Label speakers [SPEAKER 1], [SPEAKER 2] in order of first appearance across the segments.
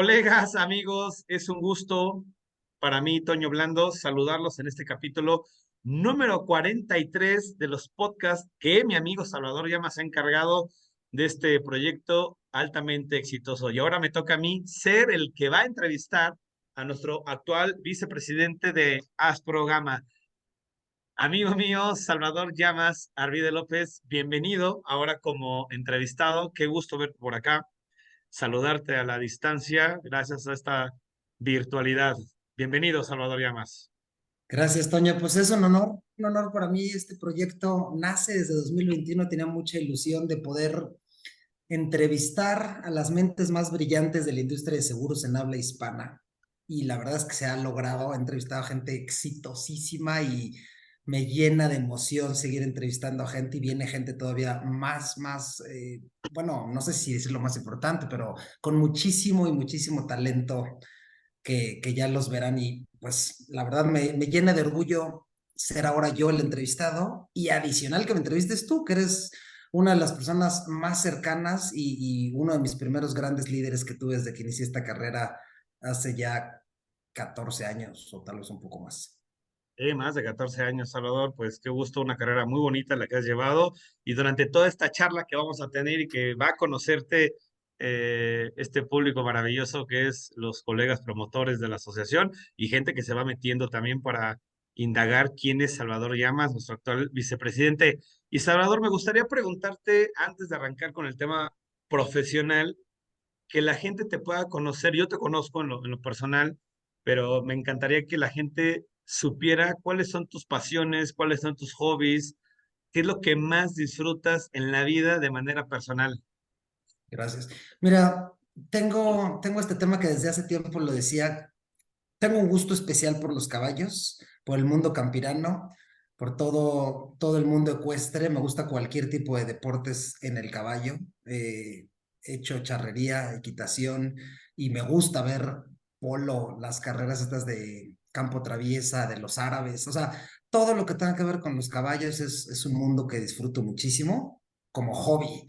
[SPEAKER 1] Colegas, amigos, es un gusto para mí, Toño Blando, saludarlos en este capítulo número 43 de los podcasts que mi amigo Salvador Llamas ha encargado de este proyecto altamente exitoso. Y ahora me toca a mí ser el que va a entrevistar a nuestro actual vicepresidente de Asprogama. Amigo mío, Salvador Llamas Arvide López, bienvenido ahora como entrevistado. Qué gusto verte por acá, saludarte a la distancia gracias a esta virtualidad. Bienvenido, Salvador Llamas.
[SPEAKER 2] Gracias, Toño. Pues es un honor para mí. Este proyecto nace desde 2021. Tenía mucha ilusión de poder entrevistar a las mentes más brillantes de la industria de seguros en habla hispana. Y la verdad es que se ha logrado. He entrevistado a gente exitosísima y me llena de emoción seguir entrevistando a gente y viene gente todavía bueno, no sé si es lo más importante, pero con muchísimo y muchísimo talento que ya los verán y pues la verdad me llena de orgullo ser ahora yo el entrevistado y adicional que me entrevistes tú, que eres una de las personas más cercanas y uno de mis primeros grandes líderes que tuve desde que inicié esta carrera hace ya 14 años o tal vez un poco más.
[SPEAKER 1] Más de 14 años, Salvador, pues qué gusto, una carrera muy bonita la que has llevado y durante toda esta charla que vamos a tener y que va a conocerte este público maravilloso que es los colegas promotores de la asociación y gente que se va metiendo también para indagar quién es Salvador Llamas, nuestro actual vicepresidente. Y Salvador, me gustaría preguntarte, antes de arrancar con el tema profesional, que la gente te pueda conocer. Yo te conozco en lo personal, pero me encantaría que la gente supiera cuáles son tus pasiones, cuáles son tus hobbies, qué es lo que más disfrutas en la vida de manera personal.
[SPEAKER 2] Gracias. Mira, tengo este tema que desde hace tiempo lo decía. Tengo un gusto especial por los caballos, por el mundo campirano, por todo el mundo ecuestre. Me gusta cualquier tipo de deportes en el caballo. He hecho charrería, equitación y me gusta ver polo, las carreras estas de campo traviesa, de los árabes. O sea, todo lo que tenga que ver con los caballos es un mundo que disfruto muchísimo como hobby,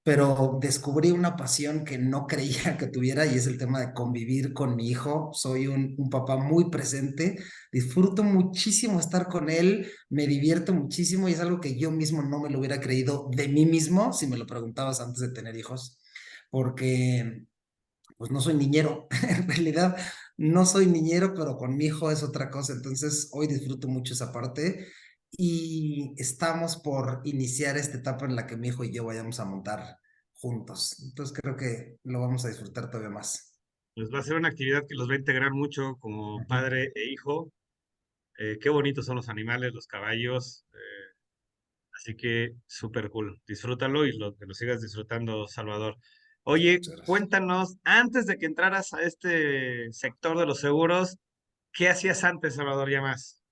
[SPEAKER 2] pero descubrí una pasión que no creía que tuviera y es el tema de convivir con mi hijo. Soy un papá muy presente, disfruto muchísimo estar con él, me divierto muchísimo y es algo que yo mismo no me lo hubiera creído de mí mismo si me lo preguntabas antes de tener hijos, porque pues no soy niñero, en realidad no soy niñero, pero con mi hijo es otra cosa, entonces hoy disfruto mucho esa parte y estamos por iniciar esta etapa en la que mi hijo y yo vayamos a montar juntos, entonces creo que lo vamos a disfrutar todavía más.
[SPEAKER 1] Pues va a ser una actividad que los va a integrar mucho como
[SPEAKER 2] Ujú.
[SPEAKER 1] padre e hijo. Qué bonitos son los animales, los caballos. Así que súper cool. Disfrútalo y que lo sigas disfrutando, Salvador. Oye,
[SPEAKER 2] Muchas gracias.
[SPEAKER 1] cuéntanos, antes de que entraras a este sector de los seguros, ¿qué hacías antes, Salvador Llamas?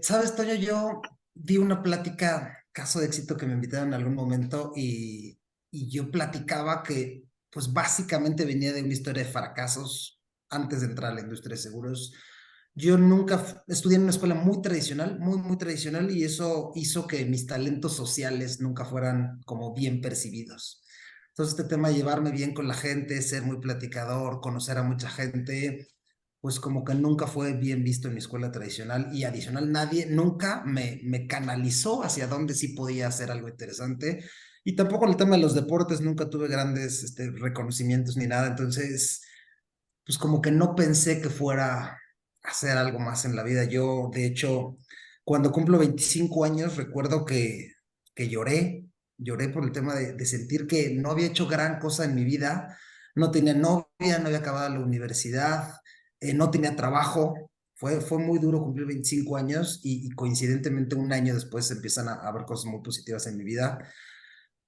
[SPEAKER 2] ¿Sabes, Toño? Yo di una plática, caso de éxito, que me invitaron en algún momento y yo platicaba que pues básicamente venía de una historia de fracasos antes de entrar a la industria de seguros. Yo nunca estudié en una escuela muy tradicional, muy tradicional, y eso hizo que mis talentos sociales nunca fueran como bien percibidos. Entonces, este tema de llevarme bien con la gente, ser muy platicador, conocer a mucha gente, pues como que nunca fue bien visto en mi escuela tradicional y adicional nadie nunca me canalizó hacia dónde sí podía hacer algo interesante y tampoco en el tema de los deportes nunca tuve grandes reconocimientos ni nada, entonces pues como que no pensé que fuera a hacer algo más en la vida. Yo de hecho cuando cumplo 25 años recuerdo que lloré por el tema de sentir que no había hecho gran cosa en mi vida, no tenía novia, no había acabado la universidad, no tenía trabajo. Fue muy duro cumplir 25 años y coincidentemente un año después empiezan a haber cosas muy positivas en mi vida.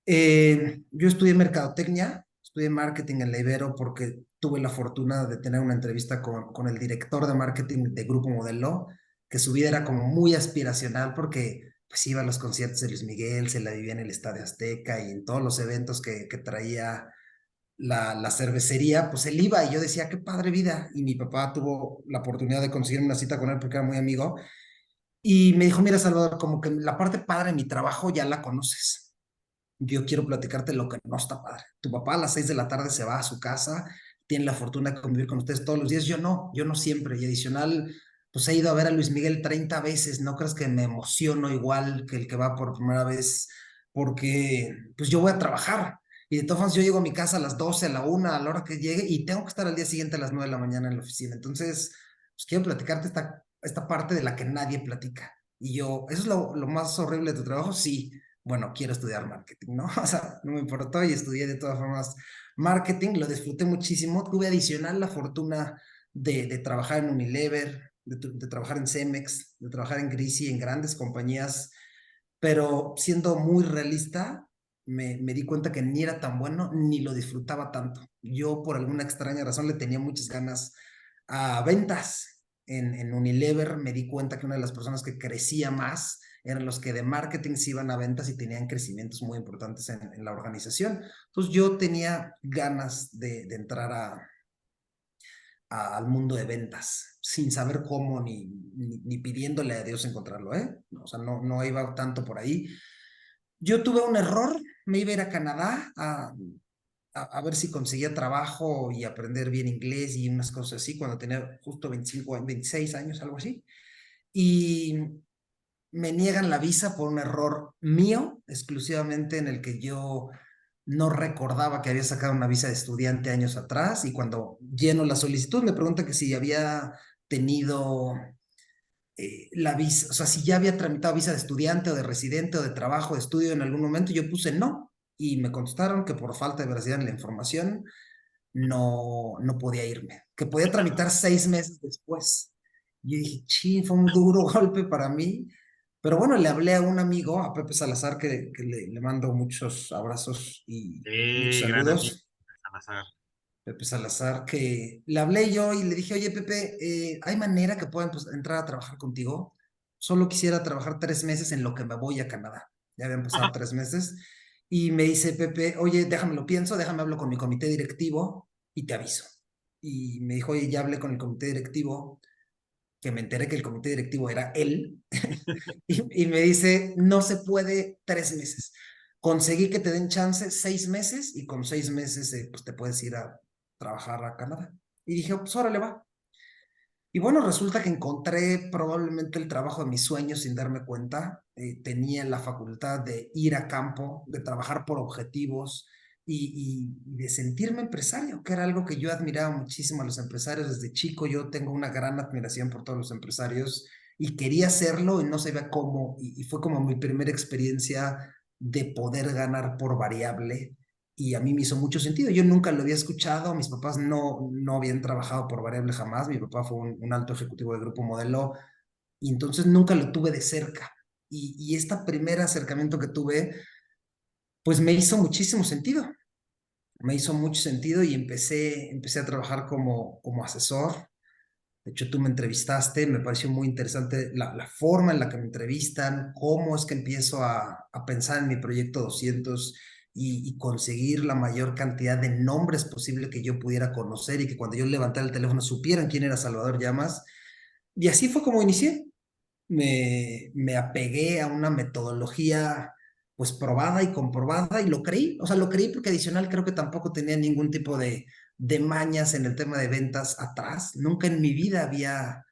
[SPEAKER 2] Yo estudié mercadotecnia, estudié marketing en la Ibero porque tuve la fortuna de tener una entrevista con el director de marketing de Grupo Modelo, que su vida era como muy aspiracional porque pues iba a los conciertos de Luis Miguel, se la vivía en el Estadio Azteca y en todos los eventos que traía la cervecería, pues él iba y yo decía, qué padre vida. Y mi papá tuvo la oportunidad de conseguir una cita con él porque era muy amigo. Y me dijo, mira, Salvador, como que la parte padre de mi trabajo ya la conoces. yo quiero platicarte lo que no está padre. Tu papá a las 6 de la tarde se va a su casa, tiene la fortuna de convivir con ustedes todos los días. Yo no siempre. Y adicional, pues he ido a ver a Luis Miguel 30 veces. No crees que me emociono igual que el que va por primera vez, porque pues yo voy a trabajar. Y de todas formas, yo llego a mi casa a las 12, a la 1, a la hora que llegue, y tengo que estar al día siguiente a las 9 de la mañana en la oficina. Entonces, pues quiero platicarte esta parte de la que nadie platica. Y yo, ¿eso es lo más horrible de tu trabajo? Sí, bueno, quiero estudiar marketing, ¿no? O sea, no me importó y estudié de todas formas marketing, lo disfruté muchísimo. Tuve adicional la fortuna de trabajar en Unilever, de trabajar en Cemex, de trabajar en Grisi, en grandes compañías, pero siendo muy realista, me di cuenta que ni era tan bueno ni lo disfrutaba tanto. Yo, por alguna extraña razón, le tenía muchas ganas a ventas. En Unilever me di cuenta que una de las personas que crecía más eran los que de marketing se iban a ventas y tenían crecimientos muy importantes en la organización. Entonces yo tenía ganas de entrar al mundo de ventas, sin saber cómo ni pidiéndole a Dios encontrarlo, ¿eh? O sea, no iba tanto por ahí. Yo tuve un error, me iba a ir a Canadá a ver si conseguía trabajo y aprender bien inglés y unas cosas así, cuando tenía justo 25, 26 años, algo así. Y me niegan la visa por un error mío, exclusivamente en el que yo no recordaba que había sacado una visa de estudiante años atrás y cuando lleno la solicitud me pregunta que si había tenido la visa, o sea, si ya había tramitado visa de estudiante o de residente o de trabajo, de estudio en algún momento, yo puse no y me contestaron que por falta de veracidad en la información no podía irme, que podía tramitar 6 meses después. Yo dije, sí, fue un duro golpe para mí, pero bueno, le hablé a un amigo, a Pepe Salazar, que le mando muchos abrazos y muchos
[SPEAKER 1] Gran amigo,
[SPEAKER 2] saludos.
[SPEAKER 1] Salazar.
[SPEAKER 2] Pepe Salazar, que le hablé yo y le dije, oye, Pepe, ¿hay manera que puedan pues, entrar a trabajar contigo? Solo quisiera trabajar 3 meses en lo que me voy a Canadá. Ya habían pasado 3 meses. Y me dice Pepe, oye, déjame lo pienso, déjame hablo con mi comité directivo y te aviso. Y me dijo, oye, ya hablé con el comité directivo, que me enteré que el comité directivo era él. Y me dice, no se puede 3 meses. Conseguí que te den chance 6 meses y con 6 meses pues te puedes ir a trabajar a Canadá. Y dije, pues órale va. Y bueno, resulta que encontré probablemente el trabajo de mis sueños sin darme cuenta. Tenía la facultad de ir a campo, de trabajar por objetivos y de sentirme empresario, que era algo que yo admiraba muchísimo a los empresarios desde chico. Yo tengo una gran admiración por todos los empresarios y quería hacerlo y no sabía cómo. Y fue como mi primera experiencia de poder ganar por variable y a mí me hizo mucho sentido. Yo nunca lo había escuchado, mis papás no habían trabajado por variable jamás, mi papá fue un alto ejecutivo de Grupo Modelo y entonces nunca lo tuve de cerca. Y este primer acercamiento que tuve, pues me hizo muchísimo sentido, me hizo mucho sentido y empecé a trabajar como asesor. De hecho, tú me entrevistaste, me pareció muy interesante la forma en la que me entrevistan, cómo es que empiezo a pensar en mi proyecto 200 y conseguir la mayor cantidad de nombres posible que yo pudiera conocer y que cuando yo levantara el teléfono supieran quién era Salvador Llamas. Y así fue como inicié. Me apegué a una metodología pues probada y comprobada y lo creí. O sea, lo creí porque adicional creo que tampoco tenía ningún tipo de mañas en el tema de ventas atrás. Nunca en mi vida había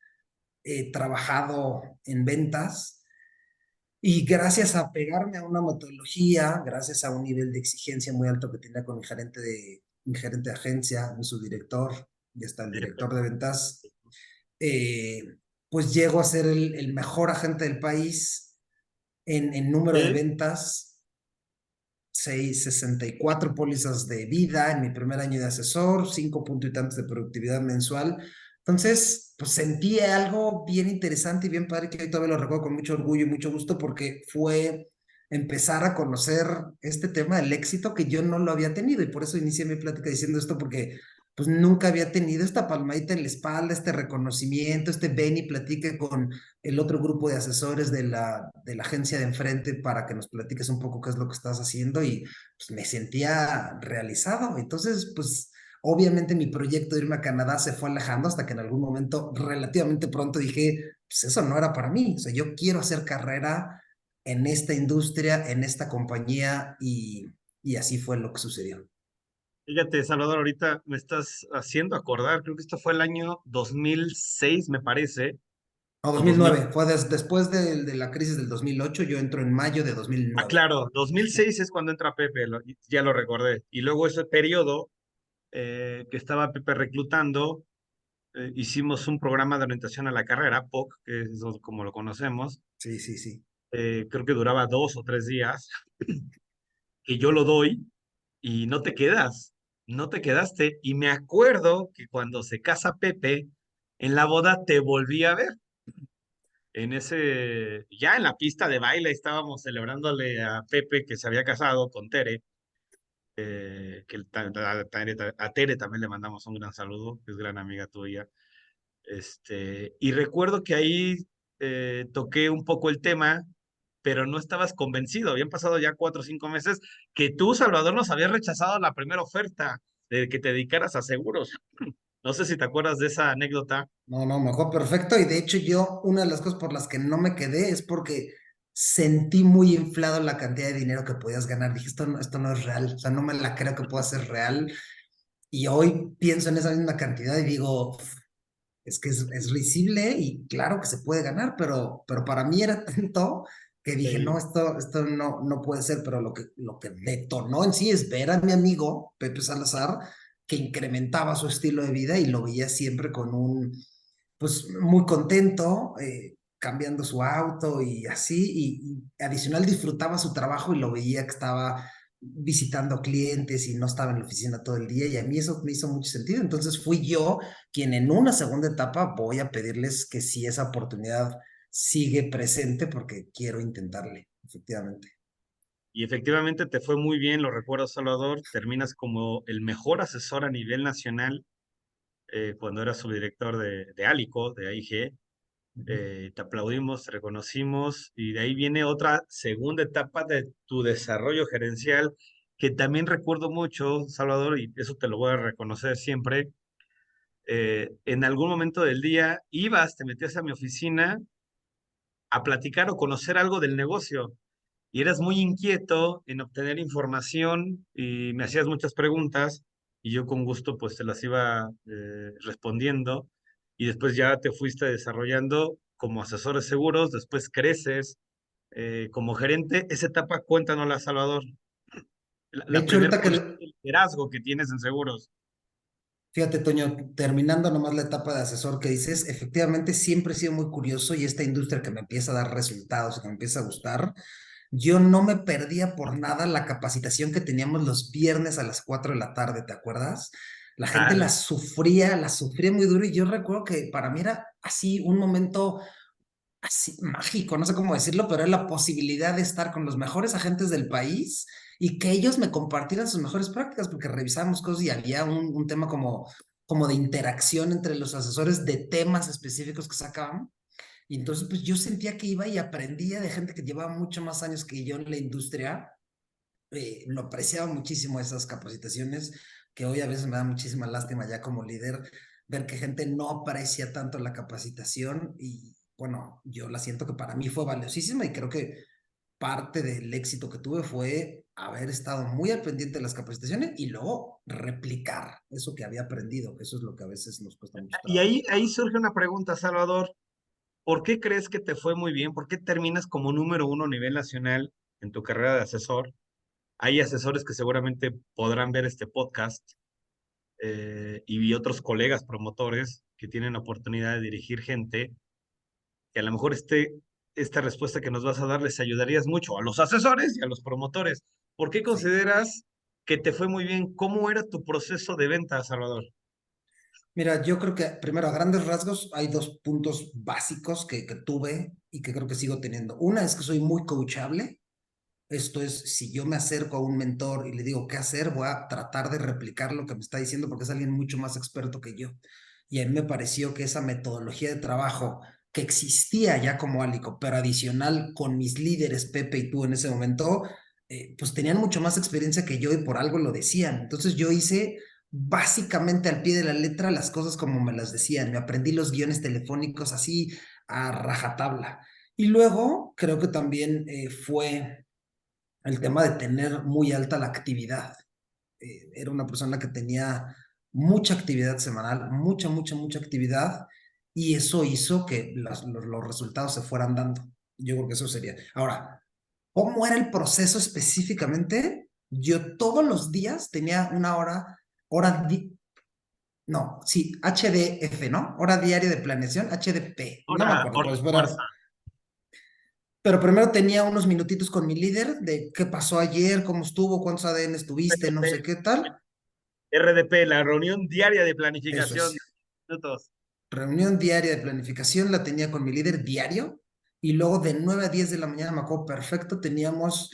[SPEAKER 2] trabajado en ventas y gracias a pegarme a una metodología, gracias a un nivel de exigencia muy alto que tenía con mi gerente de agencia, mi subdirector y hasta el
[SPEAKER 1] Director.
[SPEAKER 2] director de ventas, eh, pues llego a ser el mejor agente del país en número de
[SPEAKER 1] Sí,
[SPEAKER 2] ventas, 64 pólizas de vida en mi primer año de asesor, 5 puntos y tantos de productividad mensual. Entonces, pues sentí algo bien interesante y bien padre que hoy todavía lo recuerdo con mucho orgullo y mucho gusto porque fue empezar a conocer este tema del éxito que yo no lo había tenido y por eso inicié mi plática diciendo esto porque pues nunca había tenido esta palmadita en la espalda, este reconocimiento, este ven y platique con el otro grupo de asesores de la agencia de enfrente para que nos platiques un poco qué es lo que estás haciendo y pues, me sentía realizado. Entonces, pues obviamente mi proyecto de irme a Canadá se fue alejando hasta que en algún momento relativamente pronto dije, pues eso no era para mí, o sea, yo quiero hacer carrera en esta industria, en esta compañía y así fue lo que sucedió.
[SPEAKER 1] Fíjate, Salvador, ahorita me estás haciendo acordar, creo que esto fue el año 2006, me parece,
[SPEAKER 2] No,
[SPEAKER 1] o 2000.
[SPEAKER 2] 2009, fue después de la crisis del 2008, yo entro en mayo de
[SPEAKER 1] Ah,
[SPEAKER 2] 2009.
[SPEAKER 1] claro, 2006 es cuando entra Pepe, ya lo recordé. Y luego ese periodo que estaba Pepe reclutando, hicimos un programa de orientación a la carrera, POC, que es como lo conocemos.
[SPEAKER 2] Sí, sí, sí.
[SPEAKER 1] Creo que duraba 2 o 3 días, que yo lo doy y no te quedas, no te quedaste. Y me acuerdo que cuando se casa Pepe, en la boda te volví a ver. Ya en la pista de baile estábamos celebrándole a Pepe que se había casado con Tere, que a Tere también le mandamos un gran saludo, que es gran amiga tuya. Y recuerdo que ahí toqué un poco el tema, pero no estabas convencido. Habían pasado ya 4 o 5 meses que tú, Salvador, nos habías rechazado la primera oferta de que te dedicaras a seguros. No sé si te acuerdas de esa anécdota.
[SPEAKER 2] No, no, mejor perfecto. Y de hecho yo, una de las cosas por las que no me quedé es porque sentí muy inflado la cantidad de dinero que podías ganar. Dije, esto no es real, o sea, no me la creo que pueda ser real. Y hoy pienso en esa misma cantidad y digo, es que es risible y claro que se puede ganar, pero para mí era tanto que dije, no,
[SPEAKER 1] Sí.
[SPEAKER 2] esto no puede ser, pero lo que detonó en sí es ver a mi amigo Pepe Salazar que incrementaba su estilo de vida y lo veía siempre con pues muy contento, cambiando su auto y así, y adicional disfrutaba su trabajo y lo veía que estaba visitando clientes y no estaba en la oficina todo el día y a mí eso me hizo mucho sentido. Entonces fui yo quien en una segunda etapa voy a pedirles que si esa oportunidad sigue presente porque quiero intentarle, efectivamente.
[SPEAKER 1] Y efectivamente te fue muy bien, lo recuerdo, Salvador. Terminas como el mejor asesor a nivel nacional cuando eras subdirector de Alico, de AIG. Te aplaudimos, te reconocimos y de ahí viene otra segunda etapa de tu desarrollo gerencial que también recuerdo mucho, Salvador, y eso te lo voy a reconocer siempre. En algún momento del día te metías a mi oficina a platicar o conocer algo del negocio y eras muy inquieto en obtener información y me hacías muchas preguntas y yo con gusto pues te las iba respondiendo y después ya te fuiste desarrollando como asesor de seguros, después creces como gerente. Esa etapa cuéntanosla, Salvador,
[SPEAKER 2] De
[SPEAKER 1] la
[SPEAKER 2] hecho,
[SPEAKER 1] primer
[SPEAKER 2] ahorita
[SPEAKER 1] posición
[SPEAKER 2] que,
[SPEAKER 1] de liderazgo que tienes en seguros.
[SPEAKER 2] fíjate, Toño, terminando nomás la etapa de asesor que dices, efectivamente siempre he sido muy curioso y esta industria que me empieza a dar resultados, que me empieza a gustar, yo no me perdía por nada la capacitación que teníamos los viernes a las 4 de la tarde, ¿te acuerdas? La gente
[SPEAKER 1] Dale.
[SPEAKER 2] la sufría muy duro y yo recuerdo que para mí era así un momento así mágico, no sé cómo decirlo, pero es la posibilidad de estar con los mejores agentes del país y que ellos me compartieran sus mejores prácticas, porque revisábamos cosas y había un tema como de interacción entre los asesores de temas específicos que sacaban. Y entonces, pues yo sentía que iba y aprendía de gente que llevaba mucho más años que yo en la industria. Lo apreciaba muchísimo esas capacitaciones, que hoy a veces me da muchísima lástima ya como líder ver que gente no aprecia tanto la capacitación y bueno, yo la siento que para mí fue valiosísima y creo que parte del éxito que tuve fue haber estado muy al pendiente de las capacitaciones y luego replicar eso que había aprendido, que eso es lo que a veces nos cuesta mucho
[SPEAKER 1] Y
[SPEAKER 2] trabajo.
[SPEAKER 1] ahí surge una pregunta, Salvador. ¿Por qué crees que te fue muy bien? ¿Por qué terminas como número uno a nivel nacional en tu carrera de asesor? Hay asesores que seguramente podrán ver este podcast y otros colegas promotores que tienen la oportunidad de dirigir gente, que a lo mejor esta respuesta que nos vas a dar les ayudarías mucho a los asesores y a los promotores. ¿Por qué
[SPEAKER 2] Sí.
[SPEAKER 1] consideras que te fue muy bien? ¿Cómo era tu proceso de venta, Salvador?
[SPEAKER 2] Mira, yo creo que primero a grandes rasgos hay dos puntos básicos que tuve y que creo que sigo teniendo. Una es que soy muy coachable. Esto es, si yo me acerco a un mentor y le digo qué hacer, voy a tratar de replicar lo que me está diciendo porque es alguien mucho más experto que yo. Y a mí me pareció que esa metodología de trabajo que existía ya como Alico, pero adicional con mis líderes, Pepe y tú en ese momento, pues tenían mucho más experiencia que yo y por algo lo decían. Entonces yo hice básicamente al pie de la letra las cosas como me las decían. Me aprendí los guiones telefónicos así a rajatabla. Y luego creo que también fue el tema de tener muy alta la actividad. Era una persona que tenía mucha actividad semanal, mucha actividad, y eso hizo que los resultados se fueran dando. Yo creo que eso sería. Ahora, ¿cómo era el proceso específicamente? Yo todos los días tenía una hora, no, sí, HDF, ¿no? Hora diaria de planeación, HDP, no me acuerdo
[SPEAKER 1] Hora
[SPEAKER 2] cuál
[SPEAKER 1] de
[SPEAKER 2] fuera.
[SPEAKER 1] fuerza.
[SPEAKER 2] Pero primero tenía unos minutitos con mi líder de qué pasó ayer, cómo estuvo, cuántos ADN tuviste, no sé
[SPEAKER 1] RDP,
[SPEAKER 2] qué tal.
[SPEAKER 1] RDP, la reunión diaria de
[SPEAKER 2] Eso
[SPEAKER 1] planificación de
[SPEAKER 2] es.
[SPEAKER 1] minutos.
[SPEAKER 2] Reunión diaria de planificación la tenía con mi líder diario y luego de 9 a 10 de la mañana, me acuerdo perfecto, teníamos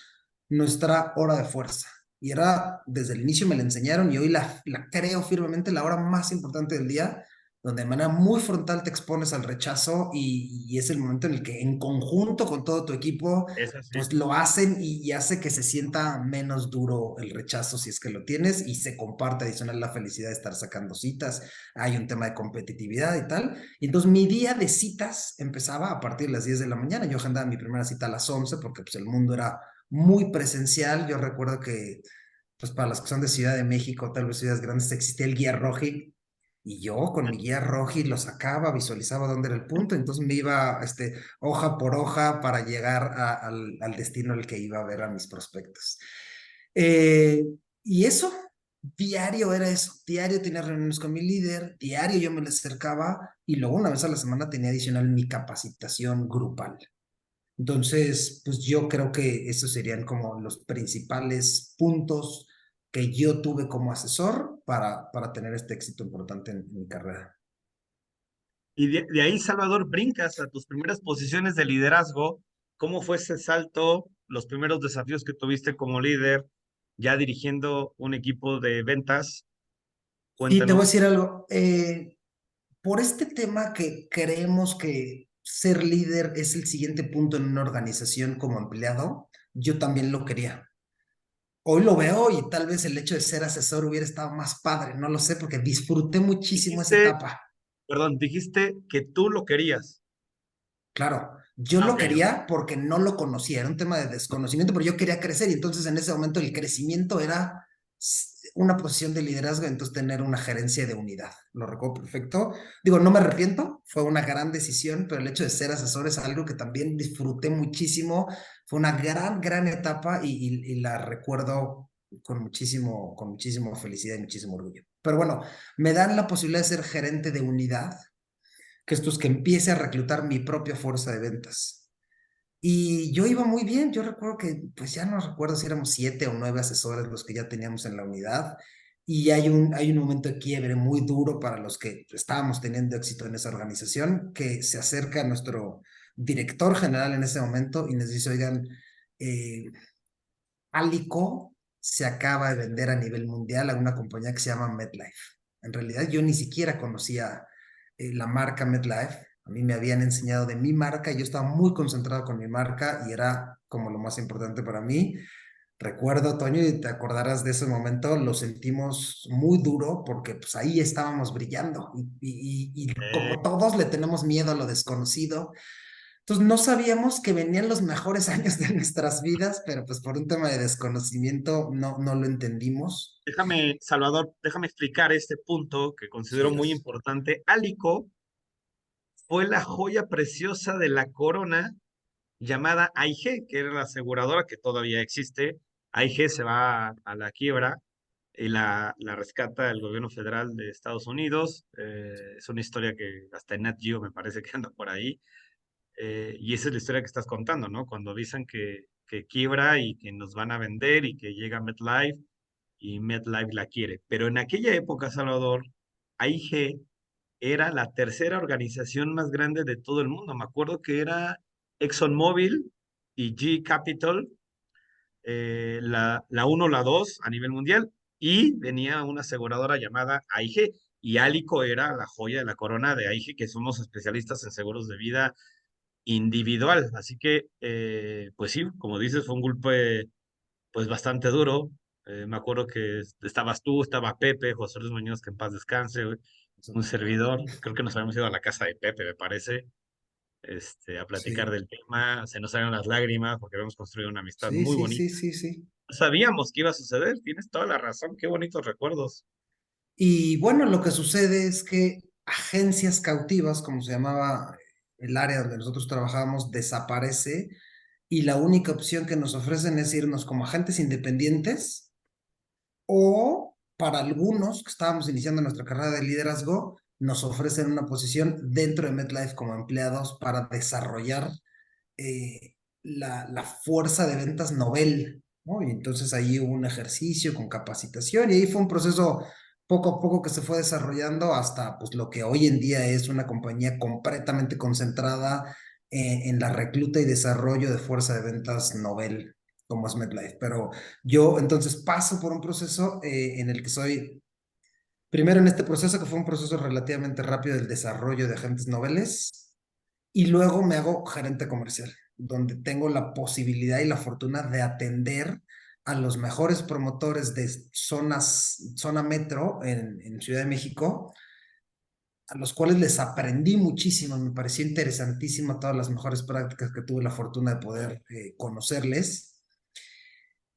[SPEAKER 2] nuestra hora de fuerza. Y era, desde el inicio me la enseñaron y hoy la creo firmemente la hora más importante del día, donde de manera muy frontal te expones al rechazo y es el momento en el que en conjunto con todo tu equipo,
[SPEAKER 1] Es así.
[SPEAKER 2] pues lo hacen y hace que se sienta menos duro el rechazo si es que lo tienes y se comparte adicional la felicidad de estar sacando citas, hay un tema de competitividad y tal. Y entonces mi día de citas empezaba a partir de las 10 de la mañana. Yo agendaba mi primera cita a las 11 porque pues el mundo era muy presencial. Yo recuerdo que pues para las que son de Ciudad de México, tal vez ciudades grandes, existía el guía Roji y yo con mi guía Roji lo sacaba, visualizaba dónde era el punto, entonces me iba hoja por hoja para llegar al destino al que iba a ver a mis prospectos. Eh, y eso, diario era eso, diario tenía reuniones con mi líder, diario yo me le acercaba y luego una vez a la semana tenía adicional mi capacitación grupal. Entonces, pues yo creo que esos serían como los principales puntos que yo tuve como asesor para tener este éxito importante en mi carrera.
[SPEAKER 1] Y de ahí, Salvador, brincas a tus primeras posiciones de liderazgo. ¿Cómo fue ese salto, los primeros desafíos que tuviste como líder, ya dirigiendo un equipo de ventas?
[SPEAKER 2] Y te voy a
[SPEAKER 1] Cuéntanos.
[SPEAKER 2] decir algo, por este tema que creemos que ser líder es el siguiente punto en una organización como empleado, yo también lo quería. Hoy lo veo y tal vez el hecho de ser asesor hubiera estado más padre, no lo sé, porque disfruté muchísimo esa
[SPEAKER 1] Dijiste,
[SPEAKER 2] etapa.
[SPEAKER 1] perdón, dijiste que tú lo querías.
[SPEAKER 2] Claro, yo
[SPEAKER 1] Ah,
[SPEAKER 2] lo
[SPEAKER 1] ok, ok.
[SPEAKER 2] quería porque no lo conocía, era un tema de desconocimiento, pero yo quería crecer y entonces en ese momento el crecimiento era una posición de liderazgo, entonces tener una gerencia de unidad. Lo recuerdo perfecto. Digo, no me arrepiento, fue una gran decisión, pero el hecho de ser asesor es algo que también disfruté muchísimo. Fue una gran etapa y la recuerdo con muchísimo felicidad y muchísimo orgullo. Pero bueno, me dan la posibilidad de ser gerente de unidad, que esto es que empiece a reclutar mi propia fuerza de ventas. Y yo iba muy bien, yo recuerdo que, pues ya no recuerdo si éramos 7 o 9 asesores los que ya teníamos en la unidad, y hay un momento de quiebre muy duro para los que estábamos teniendo éxito en esa organización, que se acerca a nuestro director general en ese momento y nos dice, oigan, eh, Alico se acaba de vender a nivel mundial a una compañía que se llama MetLife. En realidad yo ni siquiera conocía la marca MetLife. A mí me habían enseñado de mi marca y yo estaba muy concentrado con mi marca y era como lo más importante para mí. Recuerdo, Toño, y te acordarás de ese momento, lo sentimos muy duro porque pues ahí estábamos brillando y como todos le tenemos miedo a lo desconocido, entonces no sabíamos que venían los mejores años de nuestras vidas, pero pues por un tema de desconocimiento no lo entendimos.
[SPEAKER 1] Déjame, Salvador, déjame explicar este punto que considero muy
[SPEAKER 2] Digas.
[SPEAKER 1] importante. Alico fue la joya preciosa de la corona llamada AIG, que era la aseguradora que todavía existe. AIG se va a la quiebra y la rescata el gobierno federal de Estados Unidos. Es una historia que hasta en Nat Geo me parece que anda por ahí. Y esa es la historia que estás contando, ¿no? Cuando avisan que quiebra y que nos van a vender y que llega MetLife y MetLife la quiere. Pero en aquella época, Salvador, AIG era la tercera organización más grande de todo el mundo. Me acuerdo que era ExxonMobil y G Capital, la 1, la 2 a nivel mundial, y venía una aseguradora llamada AIG, y Alico era la joya de la corona de AIG, que somos especialistas en seguros de vida individual. Así que, pues sí, como dices, fue un golpe pues bastante duro. Me acuerdo que estabas tú, estaba Pepe, José Luis Muñoz, que en paz descanse, güey, un servidor. Creo que nos habíamos ido a la casa de Pepe, me parece. a platicar
[SPEAKER 2] Sí,
[SPEAKER 1] del tema, se nos salieron las lágrimas porque habíamos construido una amistad
[SPEAKER 2] sí,
[SPEAKER 1] muy
[SPEAKER 2] sí, sí,
[SPEAKER 1] bonita.
[SPEAKER 2] sí, sí.
[SPEAKER 1] No sabíamos que iba a suceder, tienes toda la razón, qué bonitos recuerdos.
[SPEAKER 2] Y bueno, lo que sucede es que agencias cautivas, como se llamaba el área donde nosotros trabajábamos, desaparece y la única opción que nos ofrecen es irnos como agentes independientes o para algunos que estábamos iniciando nuestra carrera de liderazgo, nos ofrecen una posición dentro de MetLife como empleados para desarrollar la fuerza de ventas novel, ¿no? Y entonces ahí hubo un ejercicio con capacitación y ahí fue un proceso poco a poco que se fue desarrollando hasta pues lo que hoy en día es una compañía completamente concentrada en la recluta y desarrollo de fuerza de ventas novel como es MetLife. Pero yo entonces paso por un proceso en el que soy, primero en este proceso que fue un proceso relativamente rápido del desarrollo de agentes noveles, y luego me hago gerente comercial, donde tengo la posibilidad y la fortuna de atender a los mejores promotores de zona metro en Ciudad de México, a los cuales les aprendí muchísimo, me pareció interesantísima todas las mejores prácticas que tuve la fortuna de poder conocerles.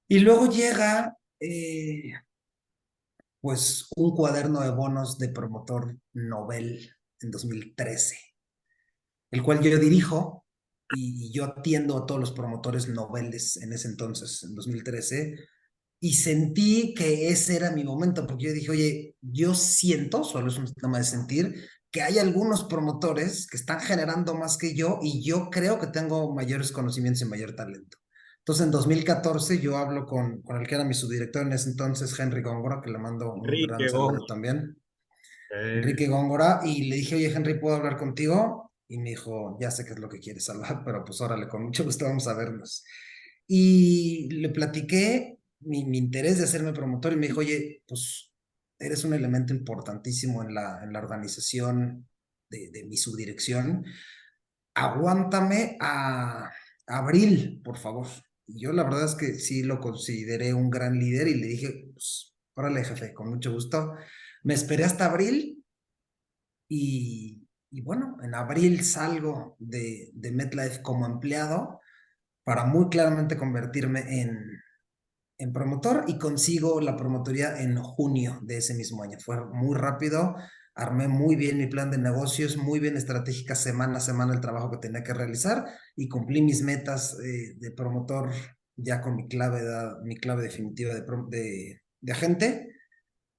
[SPEAKER 2] Y luego llega pues un cuaderno de bonos de promotor Nobel en 2013, el cual yo dirijo y yo atiendo a todos los promotores noveles en ese entonces, en 2013, y sentí que ese era mi momento, porque yo dije, oye, yo siento, solo es un tema de sentir, que hay algunos promotores que están generando más que yo y yo creo que tengo mayores conocimientos y mayor talento. Entonces, en 2014 yo hablo con el que era mi subdirector en ese entonces, Henry Góngora, que le mando un gran
[SPEAKER 1] Enrique, oh,
[SPEAKER 2] saludo también.
[SPEAKER 1] eh,
[SPEAKER 2] Enrique Góngora, y le dije, oye, Henry, ¿puedo hablar contigo? Y me dijo, ya sé qué es lo que quieres hablar, pero pues órale, con mucho gusto vamos a vernos. Y le platiqué mi interés de hacerme promotor y me dijo, oye, pues eres un elemento importantísimo en la organización de mi subdirección. Aguántame a abril, por favor. Y yo la verdad es que sí lo consideré un gran líder y le dije, pues órale, jefe, con mucho gusto. Me esperé hasta abril y bueno, en abril salgo de MetLife como empleado para muy claramente convertirme en promotor y consigo la promotoría en junio de ese mismo año. Fue muy rápido, armé muy bien mi plan de negocios, muy bien estratégica semana a semana el trabajo que tenía que realizar y cumplí mis metas de promotor ya con mi clave definitiva de agente.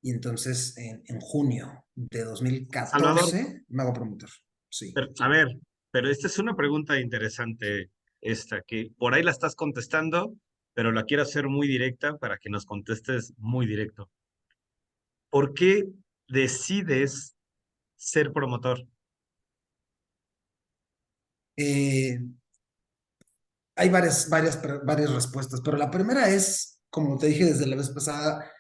[SPEAKER 2] Y entonces en junio de
[SPEAKER 1] Salvador,
[SPEAKER 2] 2014 me hago promotor. Sí.
[SPEAKER 1] a ver, pero esta es una pregunta interesante, esta, que por ahí la estás contestando, pero la quiero hacer muy directa para que nos contestes muy directo. ¿Por qué decides ser promotor?
[SPEAKER 2] Eh, Hay varias respuestas, pero la primera es, como te dije desde la vez pasada,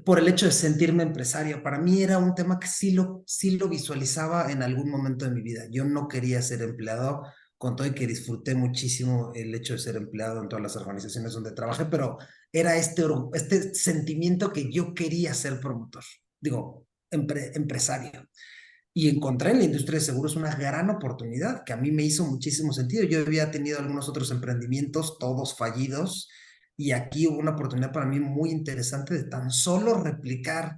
[SPEAKER 2] por el hecho de sentirme empresario. Para mí era un tema que sí lo visualizaba en algún momento de mi vida. Yo no quería ser empleado, con todo y que disfruté muchísimo el hecho de ser empleado en todas las organizaciones donde trabajé, pero era este sentimiento que yo quería ser promotor, digo, empresario. Y encontré en la industria de seguros una gran oportunidad que a mí me hizo muchísimo sentido. Yo había tenido algunos otros emprendimientos, todos fallidos, y aquí hubo una oportunidad para mí muy interesante de tan solo replicar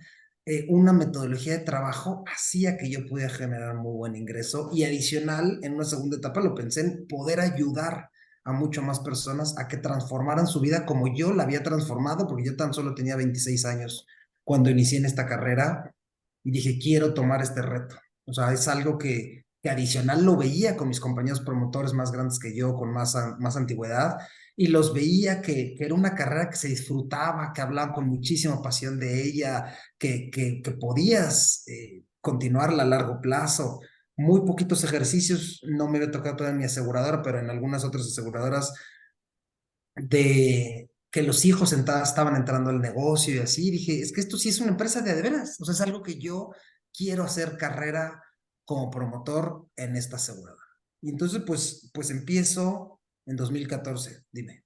[SPEAKER 2] una metodología de trabajo hacía que yo pudiera generar muy buen ingreso y adicional, en una segunda etapa lo pensé en poder ayudar a mucho más personas a que transformaran su vida como yo la había transformado, porque yo tan solo tenía 26 años cuando inicié en esta carrera y dije, quiero tomar este reto. O sea, es algo que adicional lo veía con mis compañeros promotores más grandes que yo, con más antigüedad, y los veía que era una carrera que se disfrutaba, que hablaban con muchísima pasión de ella, que podías continuarla a largo plazo. Muy poquitos ejercicios, no me había tocado todavía en mi aseguradora, pero en algunas otras aseguradoras de que los hijos estaban entrando al negocio y así, dije, es que esto sí es una empresa de veras, o sea, es algo que yo quiero hacer carrera como promotor en esta aseguradora. Y entonces, pues empiezo en 2014, dime.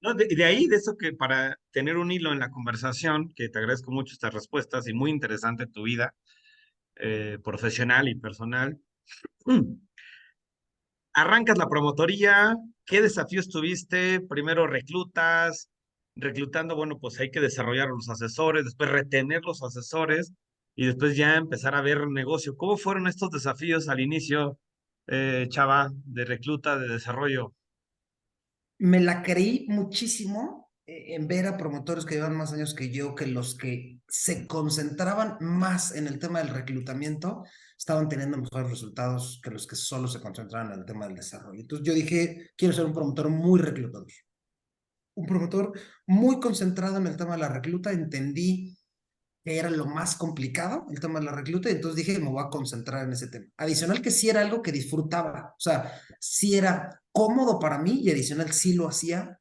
[SPEAKER 1] No, de ahí, de eso que para tener un hilo en la conversación, que te agradezco mucho estas respuestas y muy interesante tu vida profesional y personal. arrancas la promotoría, ¿qué desafíos tuviste? Primero reclutando, bueno, pues hay que desarrollar los asesores, después retener los asesores y después ya empezar a ver negocio. ¿Cómo fueron estos desafíos al inicio, Chava, de recluta, de desarrollo?
[SPEAKER 2] Me la creí muchísimo en ver a promotores que llevan más años que yo, que los que se concentraban más en el tema del reclutamiento estaban teniendo mejores resultados que los que solo se concentraban en el tema del desarrollo. Entonces yo dije, quiero ser un promotor muy reclutador, un promotor muy concentrado en el tema de la recluta. Entendí que era lo más complicado, el tema de la recluta, y entonces dije, me voy a concentrar en ese tema. Adicional que sí era algo que disfrutaba, o sea, sí era cómodo para mí y adicional sí lo hacía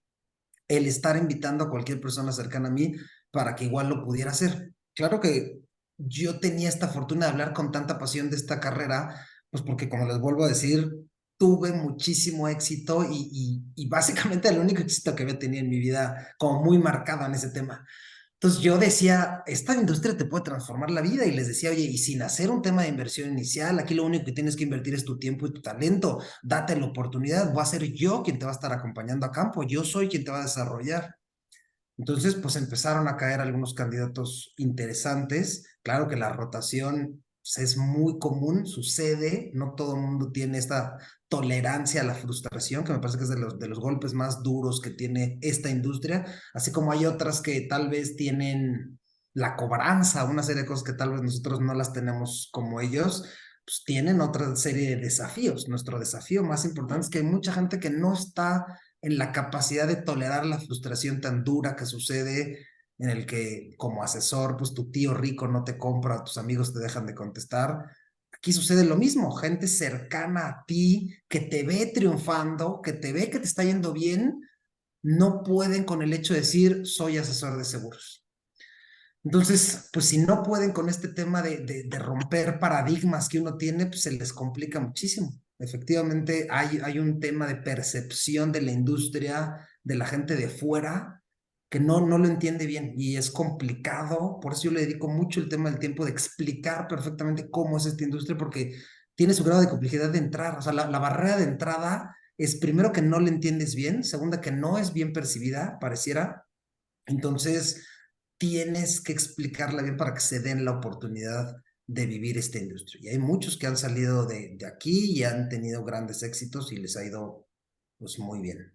[SPEAKER 2] el estar invitando a cualquier persona cercana a mí para que igual lo pudiera hacer. Claro que yo tenía esta fortuna de hablar con tanta pasión de esta carrera, pues porque como les vuelvo a decir, tuve muchísimo éxito y básicamente el único éxito que había tenido en mi vida como muy marcado en ese tema. Entonces yo decía, esta industria te puede transformar la vida y les decía, oye, y sin hacer un tema de inversión inicial, aquí lo único que tienes que invertir es tu tiempo y tu talento, date la oportunidad, voy a ser yo quien te va a estar acompañando a campo, yo soy quien te va a desarrollar. Entonces, pues empezaron a caer algunos candidatos interesantes. Claro que la rotación pues, es muy común, sucede, no todo el mundo tiene esta tolerancia a la frustración, que me parece que es de los golpes más duros que tiene esta industria, así como hay otras que tal vez tienen la cobranza, una serie de cosas que tal vez nosotros no las tenemos como ellos, pues tienen otra serie de desafíos. Nuestro desafío más importante es que hay mucha gente que no está en la capacidad de tolerar la frustración tan dura que sucede en el que como asesor, pues tu tío rico no te compra, tus amigos te dejan de contestar. Aquí sucede lo mismo, gente cercana a ti que te ve triunfando, que te ve que te está yendo bien, no pueden con el hecho de decir soy asesor de seguros. Entonces, pues si no pueden con este tema de romper paradigmas que uno tiene, pues se les complica muchísimo. Efectivamente, hay un tema de percepción de la industria, de la gente de fuera, que no lo entiende bien y es complicado. Por eso yo le dedico mucho el tema del tiempo de explicar perfectamente cómo es esta industria, porque tiene su grado de complejidad de entrar. O sea, la barrera de entrada es primero que no le entiendes bien, segunda que no es bien percibida, pareciera, entonces, tienes que explicarla bien para que se den la oportunidad de vivir esta industria. Y hay muchos que han salido de aquí y han tenido grandes éxitos y les ha ido pues muy bien.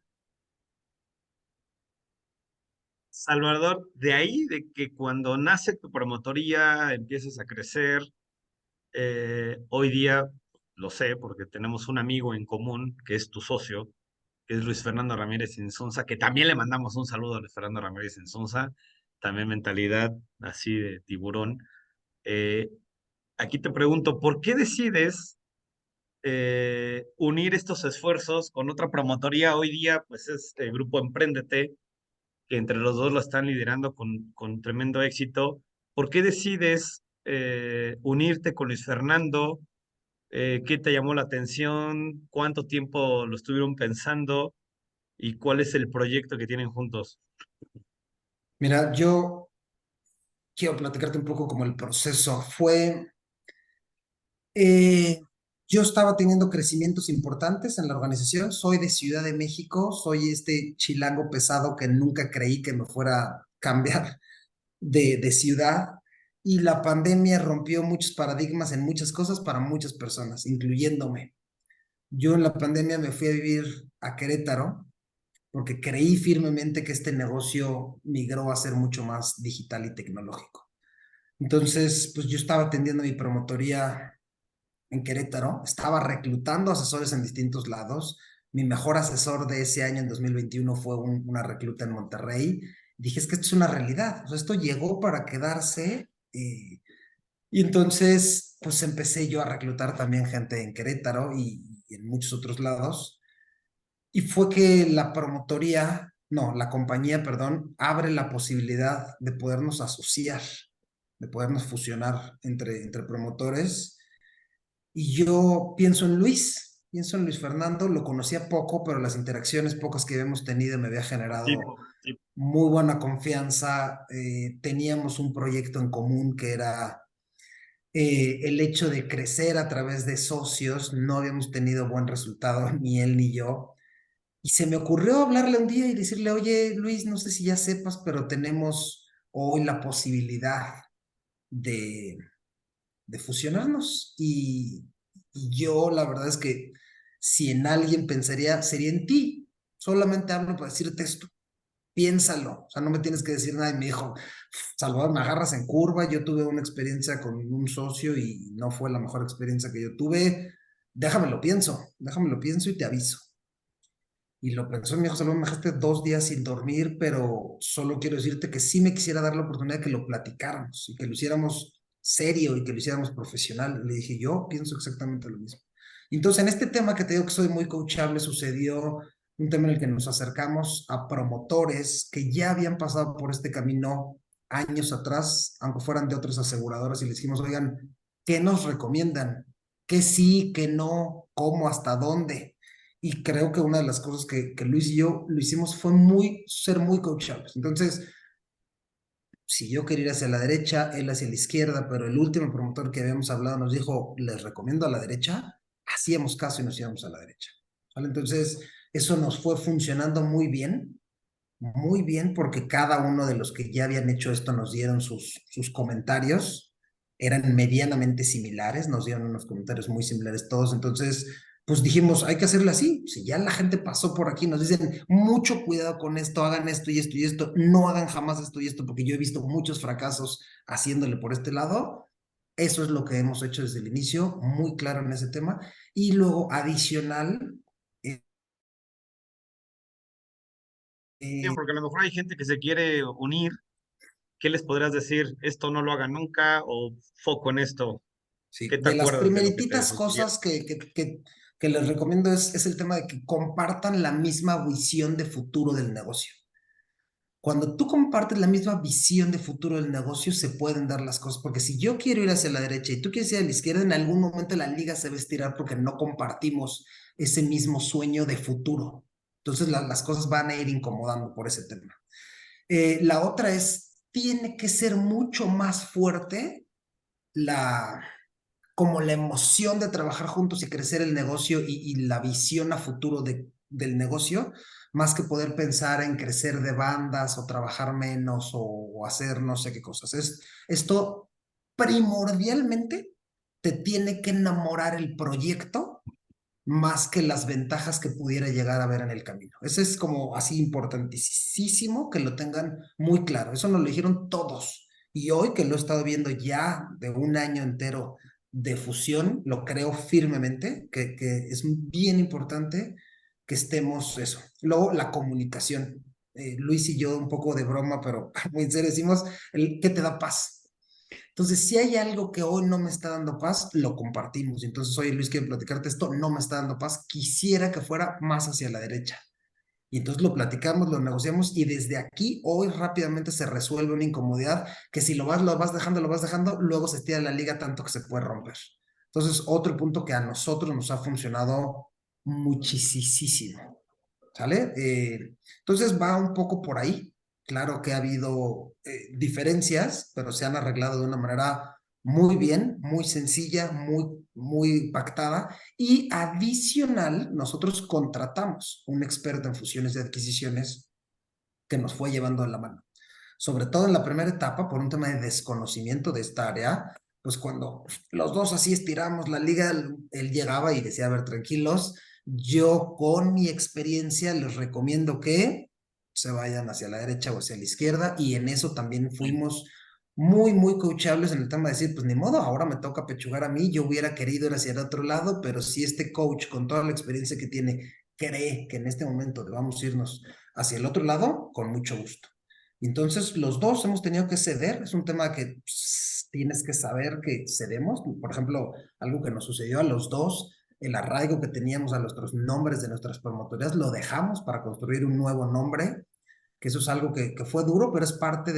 [SPEAKER 1] Salvador, de ahí, de que cuando nace tu promotoría, empiezas a crecer, hoy día lo sé porque tenemos un amigo en común que es tu socio, que es Luis Fernando Ramírez Insunza, que también le mandamos un saludo a Luis Fernando Ramírez Insunza, también mentalidad así de tiburón. Eh, Aquí te pregunto, ¿por qué decides unir estos esfuerzos con otra promotoría? Hoy día, pues es el Grupo Emprendete, que entre los dos lo están liderando con tremendo éxito. ¿Por qué decides unirte con Luis Fernando? ¿Qué te llamó la atención? ¿Cuánto tiempo lo estuvieron pensando? ¿Y cuál es el proyecto que tienen juntos?
[SPEAKER 2] Mira, yo quiero platicarte un poco como el proceso. Eh, yo estaba teniendo crecimientos importantes en la organización. Soy de Ciudad de México, soy este chilango pesado que nunca creí que me fuera a cambiar de ciudad y la pandemia rompió muchos paradigmas en muchas cosas para muchas personas, incluyéndome. Yo en la pandemia me fui a vivir a Querétaro porque creí firmemente que este negocio migró a ser mucho más digital y tecnológico. Entonces, pues yo estaba atendiendo mi promotoría en Querétaro, estaba reclutando asesores en distintos lados. Mi mejor asesor de ese año, en 2021, fue una recluta en Monterrey. Dije, es que esto es una realidad, o sea, esto llegó para quedarse. Y entonces, pues empecé yo a reclutar también gente en Querétaro y en muchos otros lados. Y fue que la promotoría, no, la compañía, perdón, abre la posibilidad de podernos asociar, de podernos fusionar entre promotores y yo pienso en Luis Fernando, lo conocía poco, pero las interacciones pocas que habíamos tenido me había generado
[SPEAKER 1] Tipo, tipo.
[SPEAKER 2] muy buena confianza. Teníamos un proyecto en común que era El hecho de crecer a través de socios, no habíamos tenido buen resultado, ni él ni yo. Y se me ocurrió hablarle un día y decirle, oye, Luis, no sé si ya sepas, pero tenemos hoy la posibilidad de, de fusionarnos. Y yo, la verdad es que si en alguien pensaría, sería en ti. Solamente hablo para decirte esto. Piénsalo. O sea, no me tienes que decir nada. Y me dijo, Salvador, me agarras en curva. Yo tuve una experiencia con un socio y no fue la mejor experiencia que yo tuve. Déjame lo pienso y te aviso. Y lo pensó, mi hijo Salvador, me dejaste 2 días sin dormir, pero solo quiero decirte que sí me quisiera dar la oportunidad de que lo platicáramos y que lo hiciéramos serio y que lo hiciéramos profesional. Le dije, yo pienso exactamente lo mismo. Y entonces, en este tema que te digo que soy muy coachable, sucedió un tema en el que nos acercamos a promotores que ya habían pasado por este camino años atrás, aunque fueran de otras aseguradoras, y les dijimos, oigan, ¿qué nos recomiendan? ¿Qué sí, qué no? ¿Cómo? ¿Hasta dónde? Y creo que una de las cosas que Luis y yo lo hicimos fue ser muy coachables. Entonces, si yo quería ir hacia la derecha, él hacia la izquierda, pero el último promotor que habíamos hablado nos dijo, les recomiendo a la derecha, hacíamos caso y nos íbamos a la derecha. ¿Vale? Entonces, eso nos fue funcionando muy bien, porque cada uno de los que ya habían hecho esto nos dieron sus comentarios, eran medianamente similares, nos dieron unos comentarios muy similares todos, entonces pues dijimos, hay que hacerlo así, si ya la gente pasó por aquí, nos dicen, mucho cuidado con esto, hagan esto y esto y esto, no hagan jamás esto y esto, porque yo he visto muchos fracasos haciéndole por este lado, eso es lo que hemos hecho desde el inicio, muy claro en ese tema, y luego adicional, eh,
[SPEAKER 1] Bien,
[SPEAKER 2] eh,
[SPEAKER 1] porque a lo mejor hay gente que se quiere unir. ¿Qué les podrías decir? Esto no lo hagan nunca o foco en esto.
[SPEAKER 2] sí,
[SPEAKER 1] ¿Qué te
[SPEAKER 2] de las
[SPEAKER 1] acuerdas de lo que te
[SPEAKER 2] primerititas
[SPEAKER 1] sugirieron?
[SPEAKER 2] cosas que les recomiendo es el tema de que compartan la misma visión de futuro del negocio. Cuando tú compartes la misma visión de futuro del negocio, se pueden dar las cosas, porque si yo quiero ir hacia la derecha y tú quieres ir a la izquierda, en algún momento la liga se va a estirar porque no compartimos ese mismo sueño de futuro. Entonces las cosas van a ir incomodando por ese tema. La otra es, tiene que ser mucho más fuerte la, como la emoción de trabajar juntos y crecer el negocio y la visión a futuro del negocio, más que poder pensar en crecer de bandas o trabajar menos o hacer no sé qué cosas. Esto primordialmente te tiene que enamorar el proyecto más que las ventajas que pudiera llegar a ver en el camino. Eso es como así importantísimo que lo tengan muy claro. Eso nos lo dijeron todos. Y hoy que lo he estado viendo ya de un año entero de fusión, lo creo firmemente, que es bien importante que estemos eso. Luego, la comunicación. Luis y yo, un poco de broma, pero muy en serio, decimos, ¿qué te da paz? Entonces, si hay algo que hoy no me está dando paz, lo compartimos. Entonces, oye, Luis, quiero platicarte esto, no me está dando paz, quisiera que fuera más hacia la derecha. Y entonces lo platicamos, lo negociamos y desde aquí hoy rápidamente se resuelve una incomodidad que si lo vas dejando, luego se estira la liga tanto que se puede romper. Entonces, otro punto que a nosotros nos ha funcionado muchísimo. ¿Sale? Entonces va un poco por ahí. Claro que ha habido diferencias, pero se han arreglado de una manera muy bien, muy sencilla, muy pactada. Y adicional, nosotros contratamos un experto en fusiones y adquisiciones que nos fue llevando de la mano. Sobre todo en la primera etapa, por un tema de desconocimiento de esta área, pues cuando los dos así estiramos la liga, él llegaba y decía, a ver, tranquilos, yo con mi experiencia les recomiendo que se vayan hacia la derecha o hacia la izquierda y en eso también fuimos muy coachables en el tema de decir, pues ni modo, ahora me toca pechugar a mí, yo hubiera querido ir hacia el otro lado, pero si este coach con toda la experiencia que tiene cree que en este momento debamos irnos hacia el otro lado, con mucho gusto. Y entonces los dos hemos tenido que ceder, es un tema que tienes que saber que cedemos, por ejemplo, algo que nos sucedió a los dos, el arraigo que teníamos a nuestros nombres de nuestras promotorías, lo dejamos para construir un nuevo nombre, que eso es algo que fue duro, pero es parte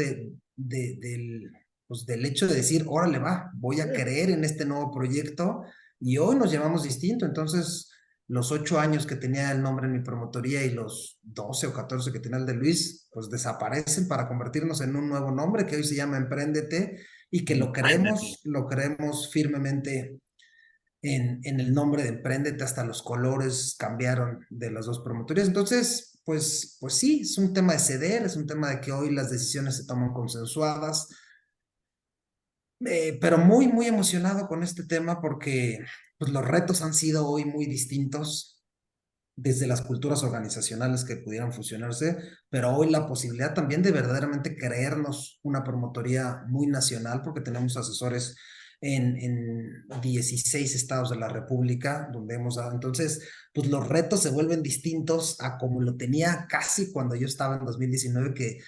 [SPEAKER 2] pues, del hecho de decir, órale va, voy a creer en este nuevo proyecto y hoy nos llamamos distinto, entonces los 8 años que tenía el nombre en mi promotoría y los 12 o 14 que tenía el de Luis, pues desaparecen para convertirnos en un nuevo nombre que hoy se llama Emprendete y que
[SPEAKER 1] Empréndete.
[SPEAKER 2] lo creemos firmemente en el nombre de Empréndete, hasta los colores cambiaron de las dos promotorías. Entonces, pues sí, es un tema de ceder, es un tema de que hoy las decisiones se toman consensuadas, pero muy, muy emocionado con este tema porque pues, los retos han sido hoy muy distintos desde las culturas organizacionales que pudieran fusionarse, pero hoy la posibilidad también de verdaderamente creernos una promotoría muy nacional, porque tenemos asesores en 16 estados de la República, donde hemos dado, entonces, pues los retos se vuelven distintos a como lo tenía casi cuando yo estaba en 2019, que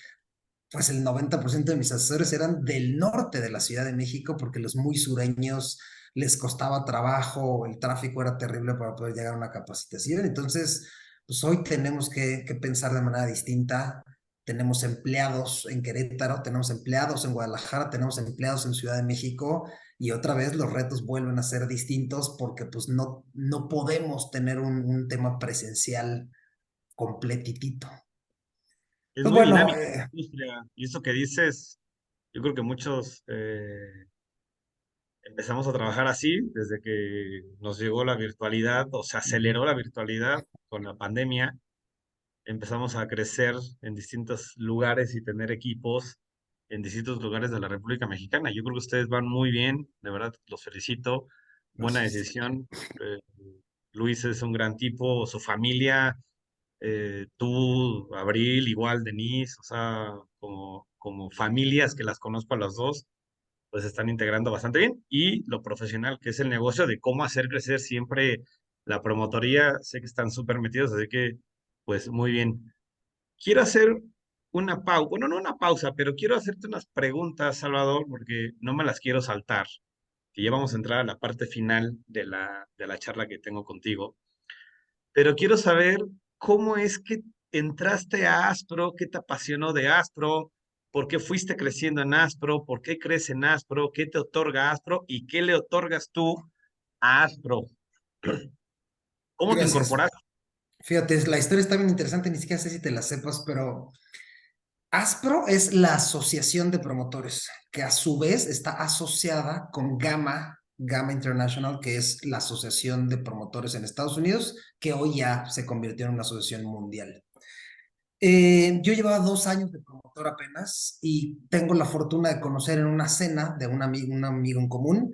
[SPEAKER 2] pues el 90% de mis asesores eran del norte de la Ciudad de México, porque los muy sureños les costaba trabajo, el tráfico era terrible para poder llegar a una capacitación. Entonces, pues hoy tenemos que pensar de manera distinta. Tenemos empleados en Querétaro, tenemos empleados en Guadalajara, tenemos empleados en Ciudad de México, y otra vez los retos vuelven a ser distintos porque pues no podemos tener un tema presencial completito.
[SPEAKER 1] Es
[SPEAKER 2] Pues
[SPEAKER 1] muy
[SPEAKER 2] bueno,
[SPEAKER 1] dinámica la industria. Y eso que dices, yo creo que muchos empezamos a trabajar así desde que nos llegó la virtualidad o se aceleró la virtualidad con la pandemia. Empezamos a crecer en distintos lugares y tener equipos en distintos lugares de la República Mexicana. Yo creo que ustedes van muy bien, de verdad los felicito. Buena
[SPEAKER 2] gracias.
[SPEAKER 1] decisión. Eh, Luis es un gran tipo, su familia, tú, Abril, igual Denise, o sea, como familias que las conozco a las dos, pues se están integrando bastante bien. Y lo profesional que es el negocio de cómo hacer crecer siempre la promotoría, sé que están súper metidos, así que pues muy bien. Quiero hacer una pausa, bueno, no una pausa, pero quiero hacerte unas preguntas, Salvador, porque no me las quiero saltar, que ya vamos a entrar a la parte final de la charla que tengo contigo. Pero quiero saber cómo es que entraste a Aspro, qué te apasionó de Aspro, por qué fuiste creciendo en Aspro, por qué crees en Aspro, qué te otorga Aspro y qué le otorgas tú a Aspro. ¿Cómo te
[SPEAKER 2] Gracias.
[SPEAKER 1] incorporaste?
[SPEAKER 2] Fíjate, la historia está bien interesante, ni siquiera sé si te la sepas, pero ASPRO es la asociación de promotores, que a su vez está asociada con Gamma International, que es la asociación de promotores en Estados Unidos, que hoy ya se convirtió en una asociación mundial. Yo llevaba 2 años de promotor apenas y tengo la fortuna de conocer en una cena de un amigo en común,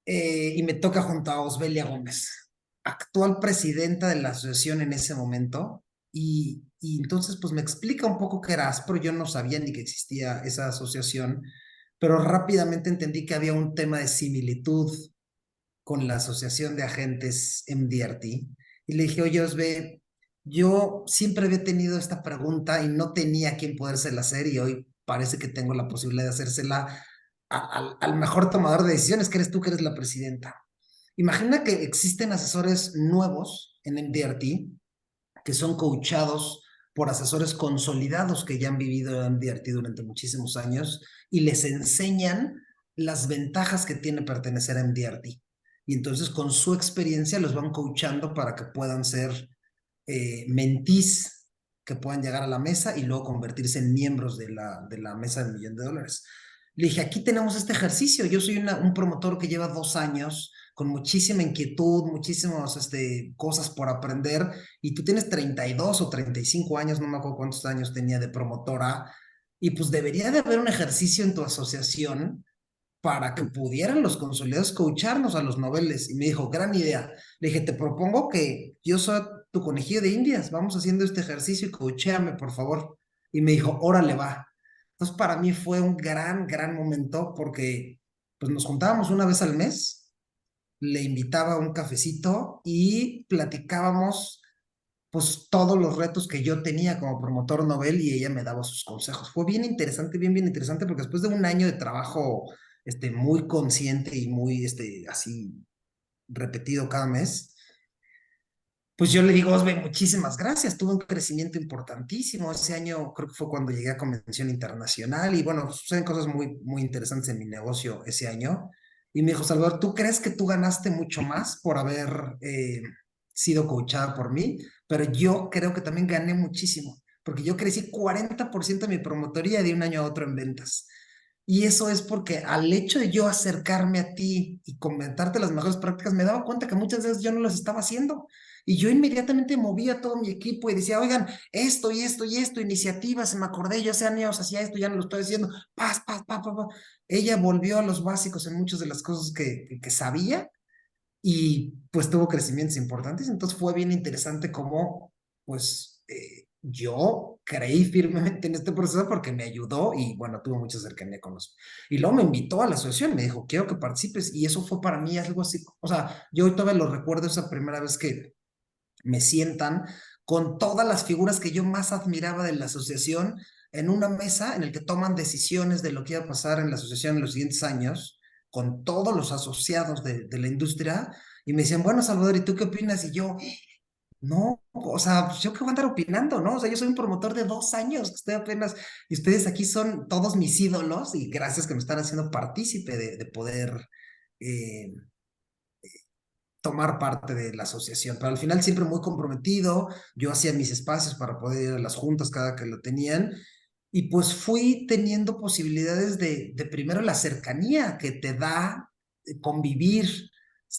[SPEAKER 2] y me toca junto a Osbelia Gómez, actual presidenta de la asociación en ese momento, y entonces pues me explica un poco qué era ASPRO. Yo no sabía ni que existía esa asociación, pero rápidamente entendí que había un tema de similitud con la Asociación de Agentes MDRT, y le dije, oye Osbe, yo siempre había tenido esta pregunta y no tenía a quién podérsela hacer, y hoy parece que tengo la posibilidad de hacérsela al mejor tomador de decisiones, que eres tú, que eres la presidenta. Imagina que existen asesores nuevos en MDRT que son coachados por asesores consolidados que ya han vivido en MDRT durante muchísimos años y les enseñan las ventajas que tiene pertenecer a MDRT. Y entonces con su experiencia los van coachando para que puedan ser mentís, que puedan llegar a la mesa y luego convertirse en miembros de la mesa del $1,000,000. Le dije, aquí tenemos este ejercicio. Yo soy un promotor que lleva 2 años con muchísima inquietud, muchísimas cosas por aprender, y tú tienes 32 o 35 años, no me acuerdo cuántos años tenía de promotora, y pues debería de haber un ejercicio en tu asociación para que pudieran los consolidados coacharnos a los noveles. Y me dijo, gran idea. Le dije, te propongo que yo soy tu conejillo de indias, vamos haciendo este ejercicio y coachéame, por favor. Y me dijo, órale, va. Entonces, para mí fue un gran, gran momento porque pues nos juntábamos una vez al mes, le invitaba a un cafecito y platicábamos pues todos los retos que yo tenía como promotor novel, y ella me daba sus consejos. Fue bien interesante, bien, bien interesante, porque después de un año de trabajo muy consciente y muy así repetido cada mes, pues yo le digo, Osbe, muchísimas gracias, tuve un crecimiento importantísimo. Ese año creo que fue cuando llegué a Convención Internacional, y bueno, suceden cosas muy, muy interesantes en mi negocio ese año. Y me dijo, Salvador, ¿tú crees que tú ganaste mucho más por haber sido coachada por mí? Pero yo creo que también gané muchísimo, porque yo crecí 40% de mi promotoría de un año a otro en ventas. Y eso es porque al hecho de yo acercarme a ti y comentarte las mejores prácticas, me daba cuenta que muchas veces yo no las estaba haciendo. Y yo inmediatamente movía a todo mi equipo y decía, oigan, esto y esto y esto, iniciativas, se me acordé, yo hace años hacía esto, ya no lo estoy haciendo, paz, paz, paz, paz, paz. Ella volvió a los básicos en muchas de las cosas que sabía y pues tuvo crecimientos importantes. Entonces fue bien interesante cómo pues yo creí firmemente en este proceso porque me ayudó y bueno, tuve mucha cercanía con los. Y luego me invitó a la asociación, me dijo, quiero que participes y eso fue para mí algo así, o sea, yo hoy todavía lo recuerdo esa primera vez que me sientan con todas las figuras que yo más admiraba de la asociación en una mesa en el que toman decisiones de lo que iba a pasar en la asociación en los siguientes años, con todos los asociados de la industria, y me decían, bueno, Salvador, ¿y tú qué opinas? Y yo, no, o sea, pues, yo qué voy a andar opinando, ¿no? O sea, yo soy un promotor de 2 años, que estoy apenas, y ustedes aquí son todos mis ídolos, y gracias que me están haciendo partícipe de poder eh, tomar parte de la asociación, pero al final siempre muy comprometido, yo hacía mis espacios para poder ir a las juntas cada que lo tenían, y pues fui teniendo posibilidades de primero la cercanía que te da convivir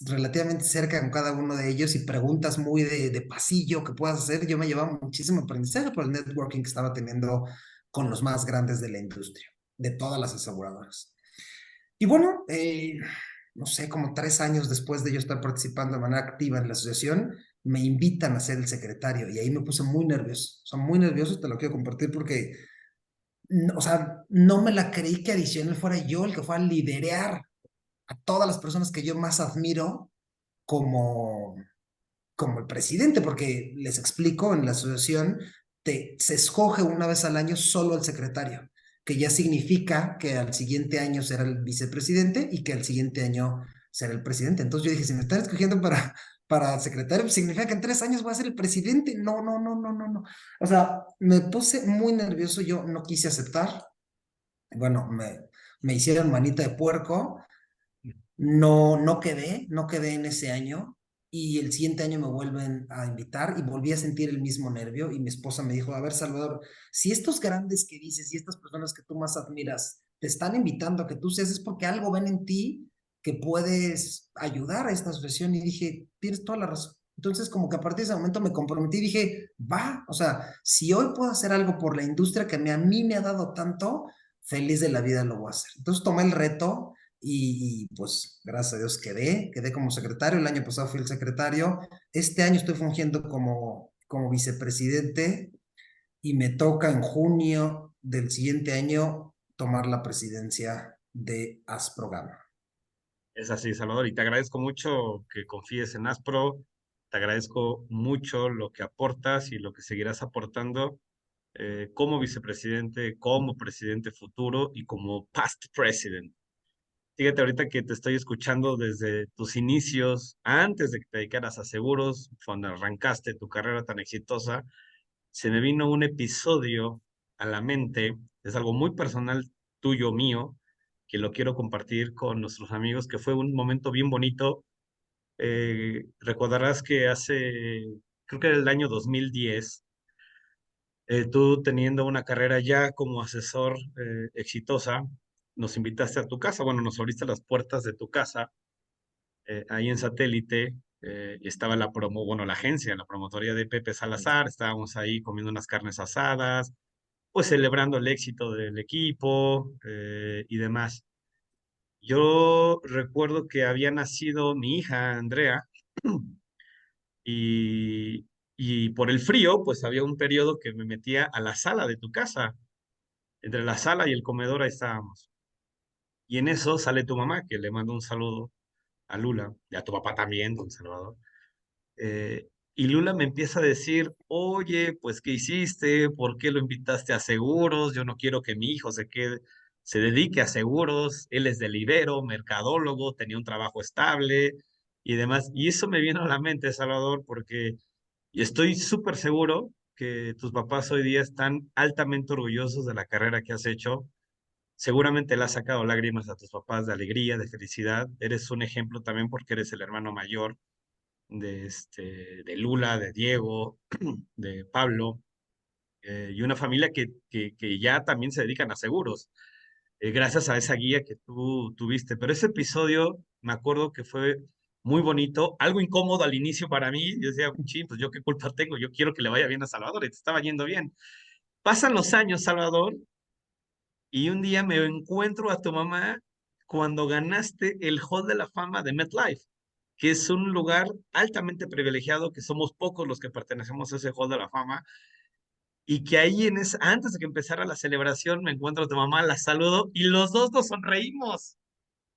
[SPEAKER 2] relativamente cerca con cada uno de ellos y preguntas muy de pasillo que puedas hacer. Yo me llevaba muchísimo aprendizaje por el networking que estaba teniendo con los más grandes de la industria, de todas las aseguradoras. Y bueno, no sé, como 3 años después de yo estar participando de manera activa en la asociación, me invitan a ser el secretario y ahí me puse muy nervioso. O sea, muy nervioso, te lo quiero compartir porque, o sea, no me la creí que adicional fuera yo el que fue a liderar a todas las personas que yo más admiro como, como el presidente, porque les explico, en la asociación se escoge una vez al año solo el secretario, que ya significa que al siguiente año será el vicepresidente y que al siguiente año será el presidente. Entonces yo dije, si me están escogiendo para secretario, pues significa que en 3 años voy a ser el presidente. No, no, no, no, no, no. O sea, me puse muy nervioso, yo no quise aceptar. Bueno, me hicieron manita de puerco, no, no quedé en ese año y el siguiente año me vuelven a invitar y volví a sentir el mismo nervio y mi esposa me dijo, a ver, Salvador, si estos grandes que dices y estas personas que tú más admiras te están invitando a que tú seas, es porque algo ven en ti que puedes ayudar a esta asociación y dije, tienes toda la razón. Entonces, como que a partir de ese momento me comprometí y dije, va, o sea, si hoy puedo hacer algo por la industria que a mí me ha dado tanto, feliz de la vida lo voy a hacer. Entonces tomé el reto pues gracias a Dios quedé como secretario, el año pasado fui el secretario, este año estoy fungiendo como vicepresidente y me toca en junio del siguiente año tomar la presidencia de Asprogama.
[SPEAKER 1] Es así, Salvador, y te agradezco mucho que confíes en Aspro, te agradezco mucho lo que aportas y lo que seguirás aportando como vicepresidente, como presidente futuro y como past president. Fíjate ahorita que te estoy escuchando desde tus inicios, antes de que te dedicaras a seguros, cuando arrancaste tu carrera tan exitosa, se me vino un episodio a la mente, es algo muy personal tuyo, mío, que lo quiero compartir con nuestros amigos, que fue un momento bien bonito. Recordarás que creo que era el año 2010, tú teniendo una carrera ya como asesor exitosa, nos invitaste a tu casa, bueno, nos abriste las puertas de tu casa, ahí en Satélite, y estaba bueno, la agencia, la promotoría de Pepe Salazar, estábamos ahí comiendo unas carnes asadas, pues celebrando el éxito del equipo y demás. Yo recuerdo que había nacido mi hija, Andrea, y, y por el frío, pues había un periodo que me metía a la sala de tu casa. Entre la sala y el comedor ahí estábamos. Y en eso sale tu mamá, que le mando un saludo a Lula, y a tu papá también, don Salvador. Y Lula me empieza a decir, oye, pues, ¿qué hiciste? ¿Por qué lo invitaste a seguros? Yo no quiero que mi hijo se dedique a seguros. Él es del Ibero, mercadólogo, tenía un trabajo estable y demás. Y eso me vino a la mente, Salvador, porque y estoy súper seguro que tus papás hoy día están altamente orgullosos de la carrera que has hecho. Seguramente le has sacado lágrimas a tus papás de alegría, de felicidad. Eres un ejemplo también porque eres el hermano mayor de Lula, de Diego, de Pablo, y una familia que ya también se dedican a seguros. gracias a esa guía que tú tuviste. Pero ese episodio, me acuerdo que fue muy bonito, algo incómodo al inicio para mí. Yo decía, ching, pues yo qué culpa tengo, yo quiero que le vaya bien a Salvador y te estaba yendo bien. Pasan los años, Salvador, y un día me encuentro a tu mamá cuando ganaste el Hall de la Fama de MetLife, que es un lugar altamente privilegiado, que somos pocos los que pertenecemos a ese Hall de la Fama, y que ahí antes de que empezara la celebración me encuentro a tu mamá, la saludo y los dos nos sonreímos.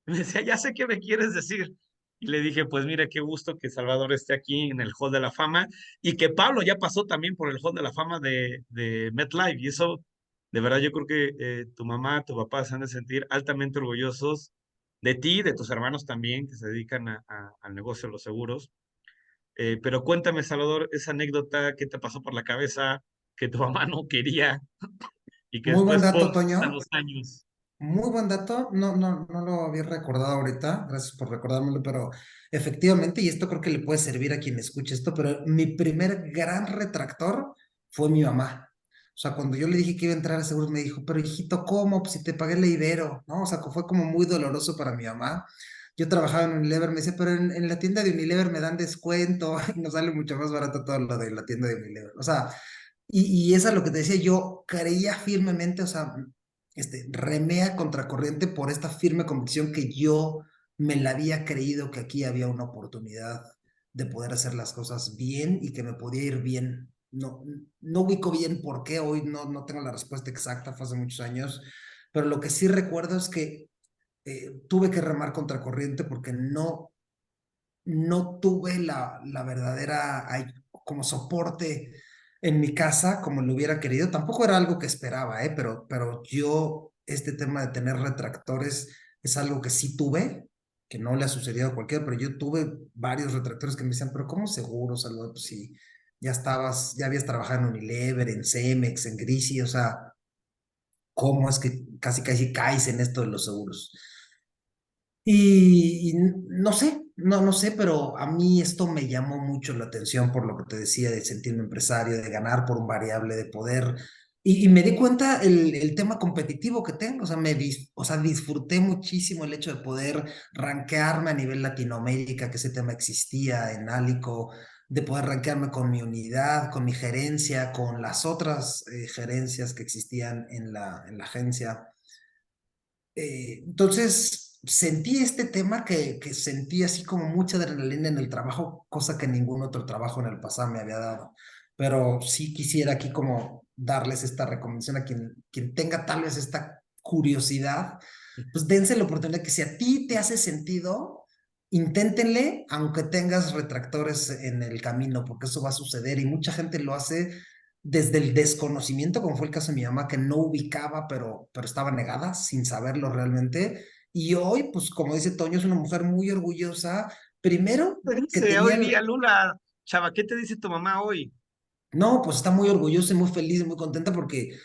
[SPEAKER 1] Me decía, ya sé qué me quieres decir. Y le dije, pues mira, qué gusto que Salvador esté aquí en el Hall de la Fama y que Pablo ya pasó también por el Hall de la Fama de MetLife. Y eso, de verdad, yo creo que tu mamá, tu papá se han de sentir altamente orgullosos de ti, de tus hermanos también, que se dedican al negocio de los seguros. Pero cuéntame, Salvador, esa anécdota, ¿qué te pasó por la cabeza que tu mamá no quería y que
[SPEAKER 2] Muy buen
[SPEAKER 1] después,
[SPEAKER 2] dato,
[SPEAKER 1] pasan
[SPEAKER 2] Toño.
[SPEAKER 1] los años?
[SPEAKER 2] Muy buen dato, no lo había recordado ahorita, gracias por recordármelo, pero efectivamente, y esto creo que le puede servir a quien escuche esto, pero mi primer gran retractor fue mi mamá. O sea, cuando yo le dije que iba a entrar a seguros, me dijo, pero hijito, ¿cómo? Pues si te pagué la Ibero, ¿no? O sea, fue como muy doloroso para mi mamá. Yo trabajaba en Unilever, me decía, pero en la tienda de Unilever me dan descuento y nos sale mucho más barato todo lo de la tienda de Unilever. O sea, y es a lo que te decía, yo creía firmemente, o sea, remé a contracorriente por esta firme convicción que yo me la había creído que aquí había una oportunidad de poder hacer las cosas bien y que me podía ir bien. No ubico bien por qué, hoy no tengo la respuesta exacta, fue hace muchos años, pero lo que sí recuerdo es que tuve que remar contracorriente porque no tuve la verdadera como soporte en mi casa como lo hubiera querido. Tampoco era algo que esperaba, pero yo, este tema de tener retractores es algo que sí tuve, que no le ha sucedido a cualquiera, pero yo tuve varios retractores que me decían, pero ¿cómo seguro, Salvador? Pues si ya habías trabajado en Unilever, en Cemex, en Grisi, o sea, ¿cómo es que casi casi caes en esto de los seguros? Y no sé, no sé, pero a mí esto me llamó mucho la atención por lo que te decía de sentirme empresario, de ganar por un variable, de poder. Y me di cuenta el tema competitivo que tengo, o sea, o sea, disfruté muchísimo el hecho de poder rankearme a nivel Latinoamérica, que ese tema existía en Alico, de poder rankearme con mi unidad, con mi gerencia, con las otras gerencias que existían en la agencia. Entonces, sentí este tema que sentí así como mucha adrenalina en el trabajo, cosa que ningún otro trabajo en el pasado me había dado. Pero sí quisiera aquí como darles esta recomendación a quien tenga tal vez esta curiosidad, pues dense la oportunidad que si a ti te hace sentido, inténtenle, aunque tengas retractores en el camino, porque eso va a suceder y mucha gente lo hace desde el desconocimiento, como fue el caso de mi mamá, que no ubicaba, pero estaba negada, sin saberlo realmente. Y hoy, pues como dice Toño, es una mujer muy orgullosa, primero
[SPEAKER 1] ¿Qué
[SPEAKER 2] que
[SPEAKER 1] dice
[SPEAKER 2] tenía
[SPEAKER 1] hoy día, Lula? Chava, ¿qué te dice tu mamá hoy?
[SPEAKER 2] no, pues está muy orgullosa y muy feliz y muy contenta porque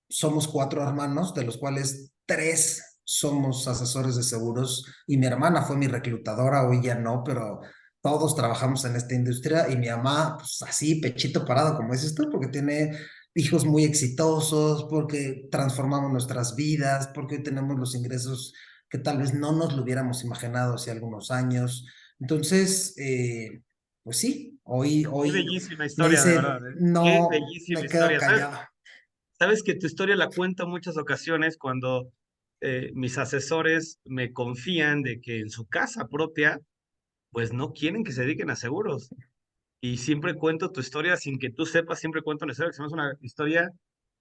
[SPEAKER 2] somos cuatro hermanos, de los cuales tres somos asesores de seguros y mi hermana fue mi reclutadora, hoy ya no, pero todos trabajamos en esta industria y mi mamá, pues así, pechito parado, como dices tú, porque tiene hijos muy exitosos, porque transformamos nuestras vidas, porque hoy tenemos los ingresos que tal vez no nos lo hubiéramos imaginado hace algunos años. Entonces, pues sí,
[SPEAKER 1] Qué
[SPEAKER 2] hoy
[SPEAKER 1] bellísima
[SPEAKER 2] me
[SPEAKER 1] historia, de
[SPEAKER 2] dice,
[SPEAKER 1] verdad, ¿eh? Qué
[SPEAKER 2] no,
[SPEAKER 1] bellísima
[SPEAKER 2] me quedo
[SPEAKER 1] historia. ¿Sabes?
[SPEAKER 2] callado.
[SPEAKER 1] Sabes que tu historia la cuento en muchas ocasiones cuando mis asesores me confían de que en su casa propia, pues no quieren que se dediquen a seguros. Y siempre cuento tu historia sin que tú sepas, siempre cuento una historia que se me hace una historia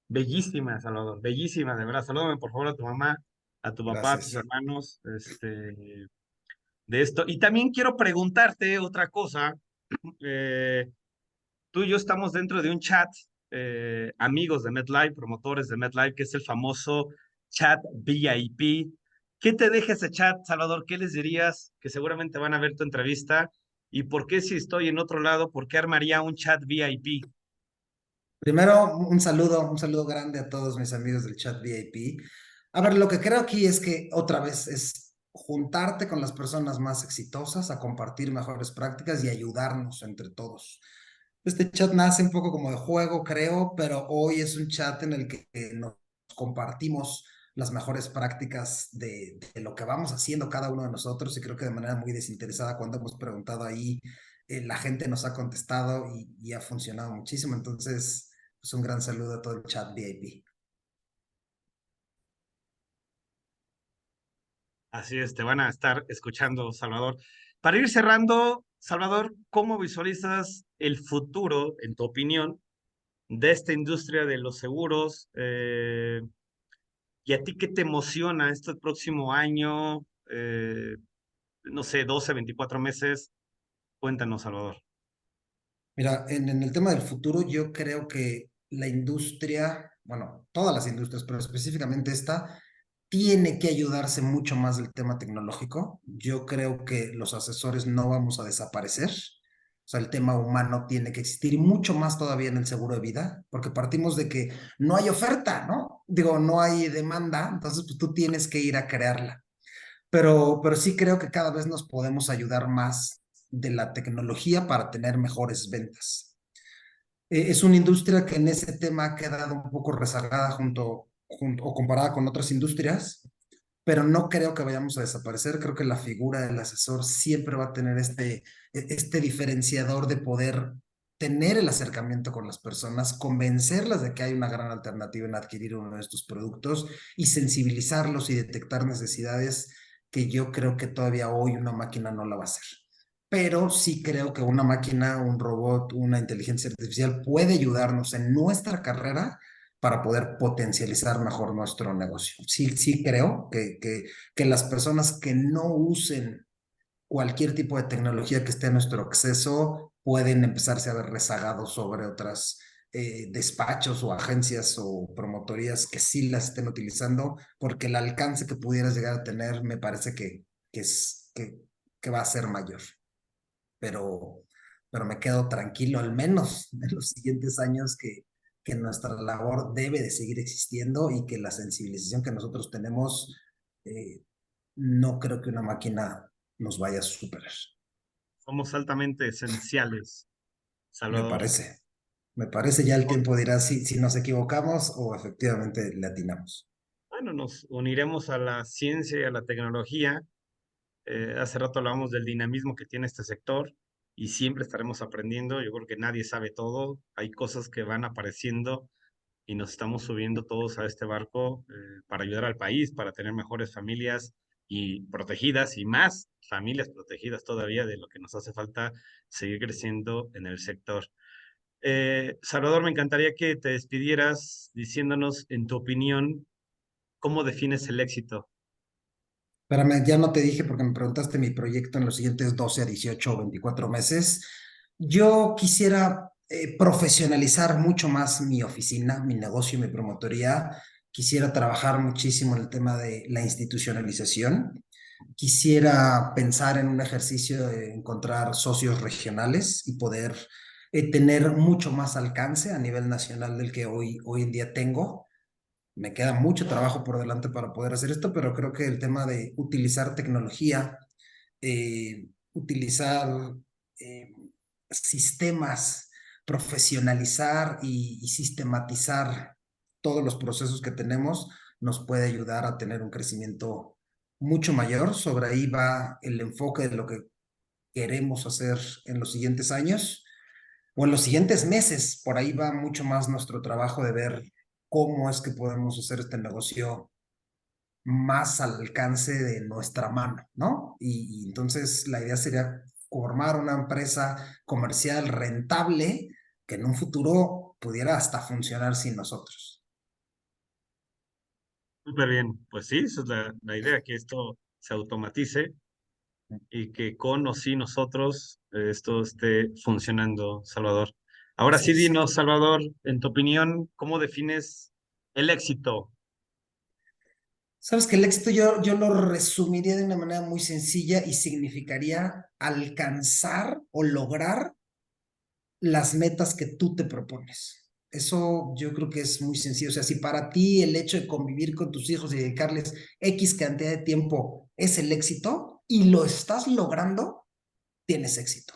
[SPEAKER 1] bellísima, Salvador, bellísima, de verdad. Salúdame por favor a tu mamá, a tu papá, a tus
[SPEAKER 2] Gracias.
[SPEAKER 1] hermanos, de esto. Y también quiero preguntarte otra cosa. Eh, Tú y yo estamos dentro de un chat, amigos de MetLife, promotores de MetLife, que es el famoso chat VIP. ¿Qué te deja ese chat, Salvador? ¿Qué les dirías? Que seguramente van a ver tu entrevista. ¿Y por qué si estoy en otro lado, por qué armaría un chat VIP?
[SPEAKER 2] Primero, un saludo grande a todos mis amigos del chat VIP. A ver, lo que creo aquí es que otra vez es juntarte con las personas más exitosas, a compartir mejores prácticas y ayudarnos entre todos. Este chat nace un poco como de juego, creo, pero hoy es un chat en el que nos compartimos las mejores prácticas de lo que vamos haciendo cada uno de nosotros y creo que de manera muy desinteresada cuando hemos preguntado ahí, la gente nos ha contestado y ha funcionado muchísimo. Entonces, pues un gran saludo a todo el chat VIP.
[SPEAKER 1] Así es, te van a estar escuchando, Salvador. Para ir cerrando, Salvador, ¿cómo visualizas el futuro, en tu opinión, de esta industria de los seguros? ¿Y a ti qué te emociona este próximo año? No sé, 12, 24 meses. Cuéntanos, Salvador.
[SPEAKER 2] Mira, en el tema del futuro, yo creo que la industria, bueno, todas las industrias, pero específicamente esta, tiene que ayudarse mucho más del tema tecnológico. Yo creo que los asesores no vamos a desaparecer. O sea, el tema humano tiene que existir y mucho más todavía en el seguro de vida, porque partimos de que no hay oferta, ¿no? Digo, no hay demanda, entonces pues tú tienes que ir a crearla. Pero sí creo que cada vez nos podemos ayudar más de la tecnología para tener mejores ventas. Es una industria que en ese tema ha quedado un poco rezagada junto o comparada con otras industrias, pero no creo que vayamos a desaparecer. Creo que la figura del asesor siempre va a tener este diferenciador de poder tener el acercamiento con las personas, convencerlas de que hay una gran alternativa en adquirir uno de estos productos y sensibilizarlos y detectar necesidades que yo creo que todavía hoy una máquina no la va a hacer. Pero sí creo que una máquina, un robot, una inteligencia artificial puede ayudarnos en nuestra carrera para poder potencializar mejor nuestro negocio. Sí, sí creo que las personas que no usen cualquier tipo de tecnología que esté a nuestro acceso pueden empezarse a ver rezagados sobre otras despachos o agencias o promotorías que sí las estén utilizando, porque el alcance que pudieras llegar a tener me parece que va a ser mayor. Pero, pero me quedo tranquilo al menos en los siguientes años que nuestra labor debe de seguir existiendo y que la sensibilización que nosotros tenemos, eh, no creo que una máquina nos vaya a superar.
[SPEAKER 1] Somos altamente esenciales,
[SPEAKER 2] Me
[SPEAKER 1] Salvador.
[SPEAKER 2] parece. Me parece, ya el
[SPEAKER 1] O-
[SPEAKER 2] tiempo dirá si nos equivocamos o efectivamente le atinamos.
[SPEAKER 1] Bueno, nos uniremos a la ciencia y a la tecnología. Hace rato hablábamos del dinamismo que tiene este sector y siempre estaremos aprendiendo. Yo creo que nadie sabe todo. Hay cosas que van apareciendo y nos estamos subiendo todos a este barco para ayudar al país, para tener mejores familias y protegidas y más familias protegidas todavía de lo que nos hace falta seguir creciendo en el sector. Salvador, me encantaría que te despidieras diciéndonos, en tu opinión, cómo defines el éxito.
[SPEAKER 2] Espérame, ya no te dije porque me preguntaste mi proyecto en los siguientes 12 a 18 o 24 meses. Yo quisiera profesionalizar mucho más mi oficina, mi negocio y mi promotoría. Quisiera trabajar muchísimo en el tema de la institucionalización. Quisiera pensar en un ejercicio de encontrar socios regionales y poder tener mucho más alcance a nivel nacional del que hoy en día tengo. Me queda mucho trabajo por delante para poder hacer esto, pero creo que el tema de utilizar tecnología, utilizar eh, sistemas, profesionalizar y sistematizar todos los procesos que tenemos, nos puede ayudar a tener un crecimiento mucho mayor. Sobre ahí va el enfoque de lo que queremos hacer en los siguientes años o en los siguientes meses. Por ahí va mucho más nuestro trabajo de ver cómo es que podemos hacer este negocio más al alcance de nuestra mano, ¿no? Y entonces la idea sería formar una empresa comercial rentable que en un futuro pudiera hasta funcionar sin nosotros.
[SPEAKER 1] Súper bien, pues sí, esa es la idea, que esto se automatice y que con o sin nosotros esto esté funcionando, Salvador. Ahora
[SPEAKER 2] Así
[SPEAKER 1] sí,
[SPEAKER 2] es.
[SPEAKER 1] dinos, Salvador, en tu opinión, ¿cómo defines el éxito?
[SPEAKER 2] Sabes que el éxito yo lo resumiría de una manera muy sencilla y significaría alcanzar o lograr las metas que tú te propones. Eso yo creo que es muy sencillo. O sea, si para ti el hecho de convivir con tus hijos y dedicarles X cantidad de tiempo es el éxito y lo estás logrando, tienes éxito.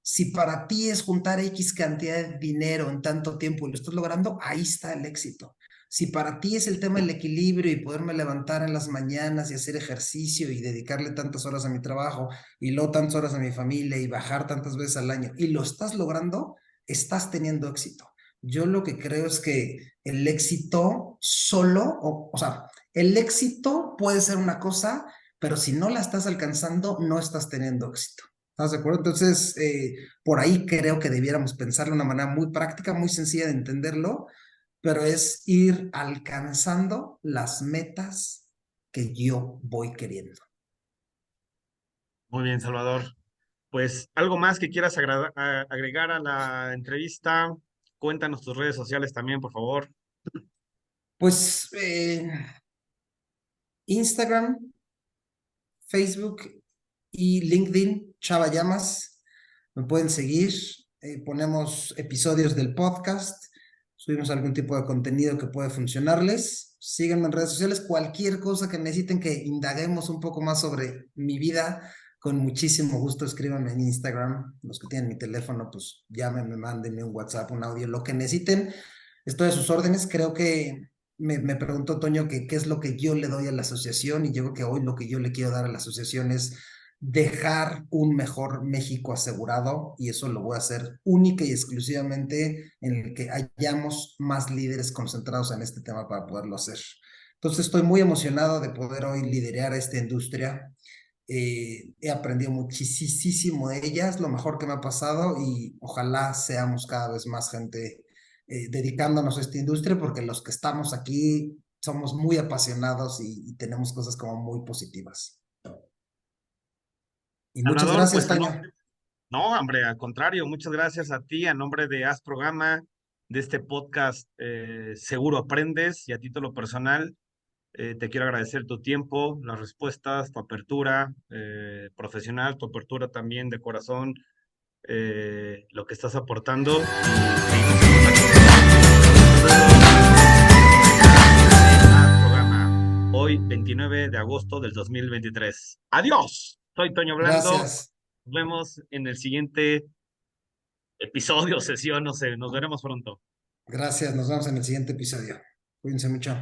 [SPEAKER 2] Si para ti es juntar X cantidad de dinero en tanto tiempo y lo estás logrando, ahí está el éxito. Si para ti es el tema del equilibrio y poderme levantar en las mañanas y hacer ejercicio y dedicarle tantas horas a mi trabajo y luego tantas horas a mi familia y bajar tantas veces al año y lo estás logrando, estás teniendo éxito. Yo lo que creo es que el éxito solo, o sea, el éxito puede ser una cosa, pero si no la estás alcanzando, no estás teniendo éxito. ¿Estás de acuerdo? Entonces, por ahí creo que debiéramos pensarlo de una manera muy práctica, muy sencilla de entenderlo, pero es ir alcanzando las metas que yo voy queriendo.
[SPEAKER 1] Muy bien, Salvador. Pues algo más que quieras agregar a la entrevista. Cuéntanos tus redes sociales también, por favor.
[SPEAKER 2] Pues Instagram, Facebook y LinkedIn, Chava Llamas. Me pueden seguir. Ponemos episodios del podcast. Subimos algún tipo de contenido que puede funcionarles. Síganme en redes sociales. Cualquier cosa que necesiten que indaguemos un poco más sobre mi vida, con muchísimo gusto escríbanme en Instagram. Los que tienen mi teléfono, pues llámenme, mándenme un WhatsApp, un audio, lo que necesiten. Estoy a sus órdenes. Creo que me preguntó Toño que qué es lo que yo le doy a la asociación y yo creo que hoy lo que yo le quiero dar a la asociación es dejar un mejor México asegurado y eso lo voy a hacer única y exclusivamente en el que hayamos más líderes concentrados en este tema para poderlo hacer. Entonces estoy muy emocionado de poder hoy liderar esta industria. He aprendido muchísimo de ellas, lo mejor que me ha pasado y ojalá seamos cada vez más gente dedicándonos a esta industria porque los que estamos aquí somos muy apasionados y tenemos cosas como muy positivas. Y muchas
[SPEAKER 1] Salvador,
[SPEAKER 2] gracias,
[SPEAKER 1] pues
[SPEAKER 2] Toño.
[SPEAKER 1] no, hombre, al contrario, muchas gracias a ti, a nombre de As Programa, de este podcast Seguro Aprendes, y a título personal, te quiero agradecer tu tiempo, las respuestas, tu apertura profesional, tu apertura también de corazón, lo que estás aportando. Programa hoy, 29 de agosto del 2023. Adiós, soy Toño Blando.
[SPEAKER 2] Gracias.
[SPEAKER 1] Nos vemos en el siguiente episodio, sesión, no sé, nos veremos pronto.
[SPEAKER 2] Gracias. Nos vemos en el siguiente episodio. Cuídense mucho.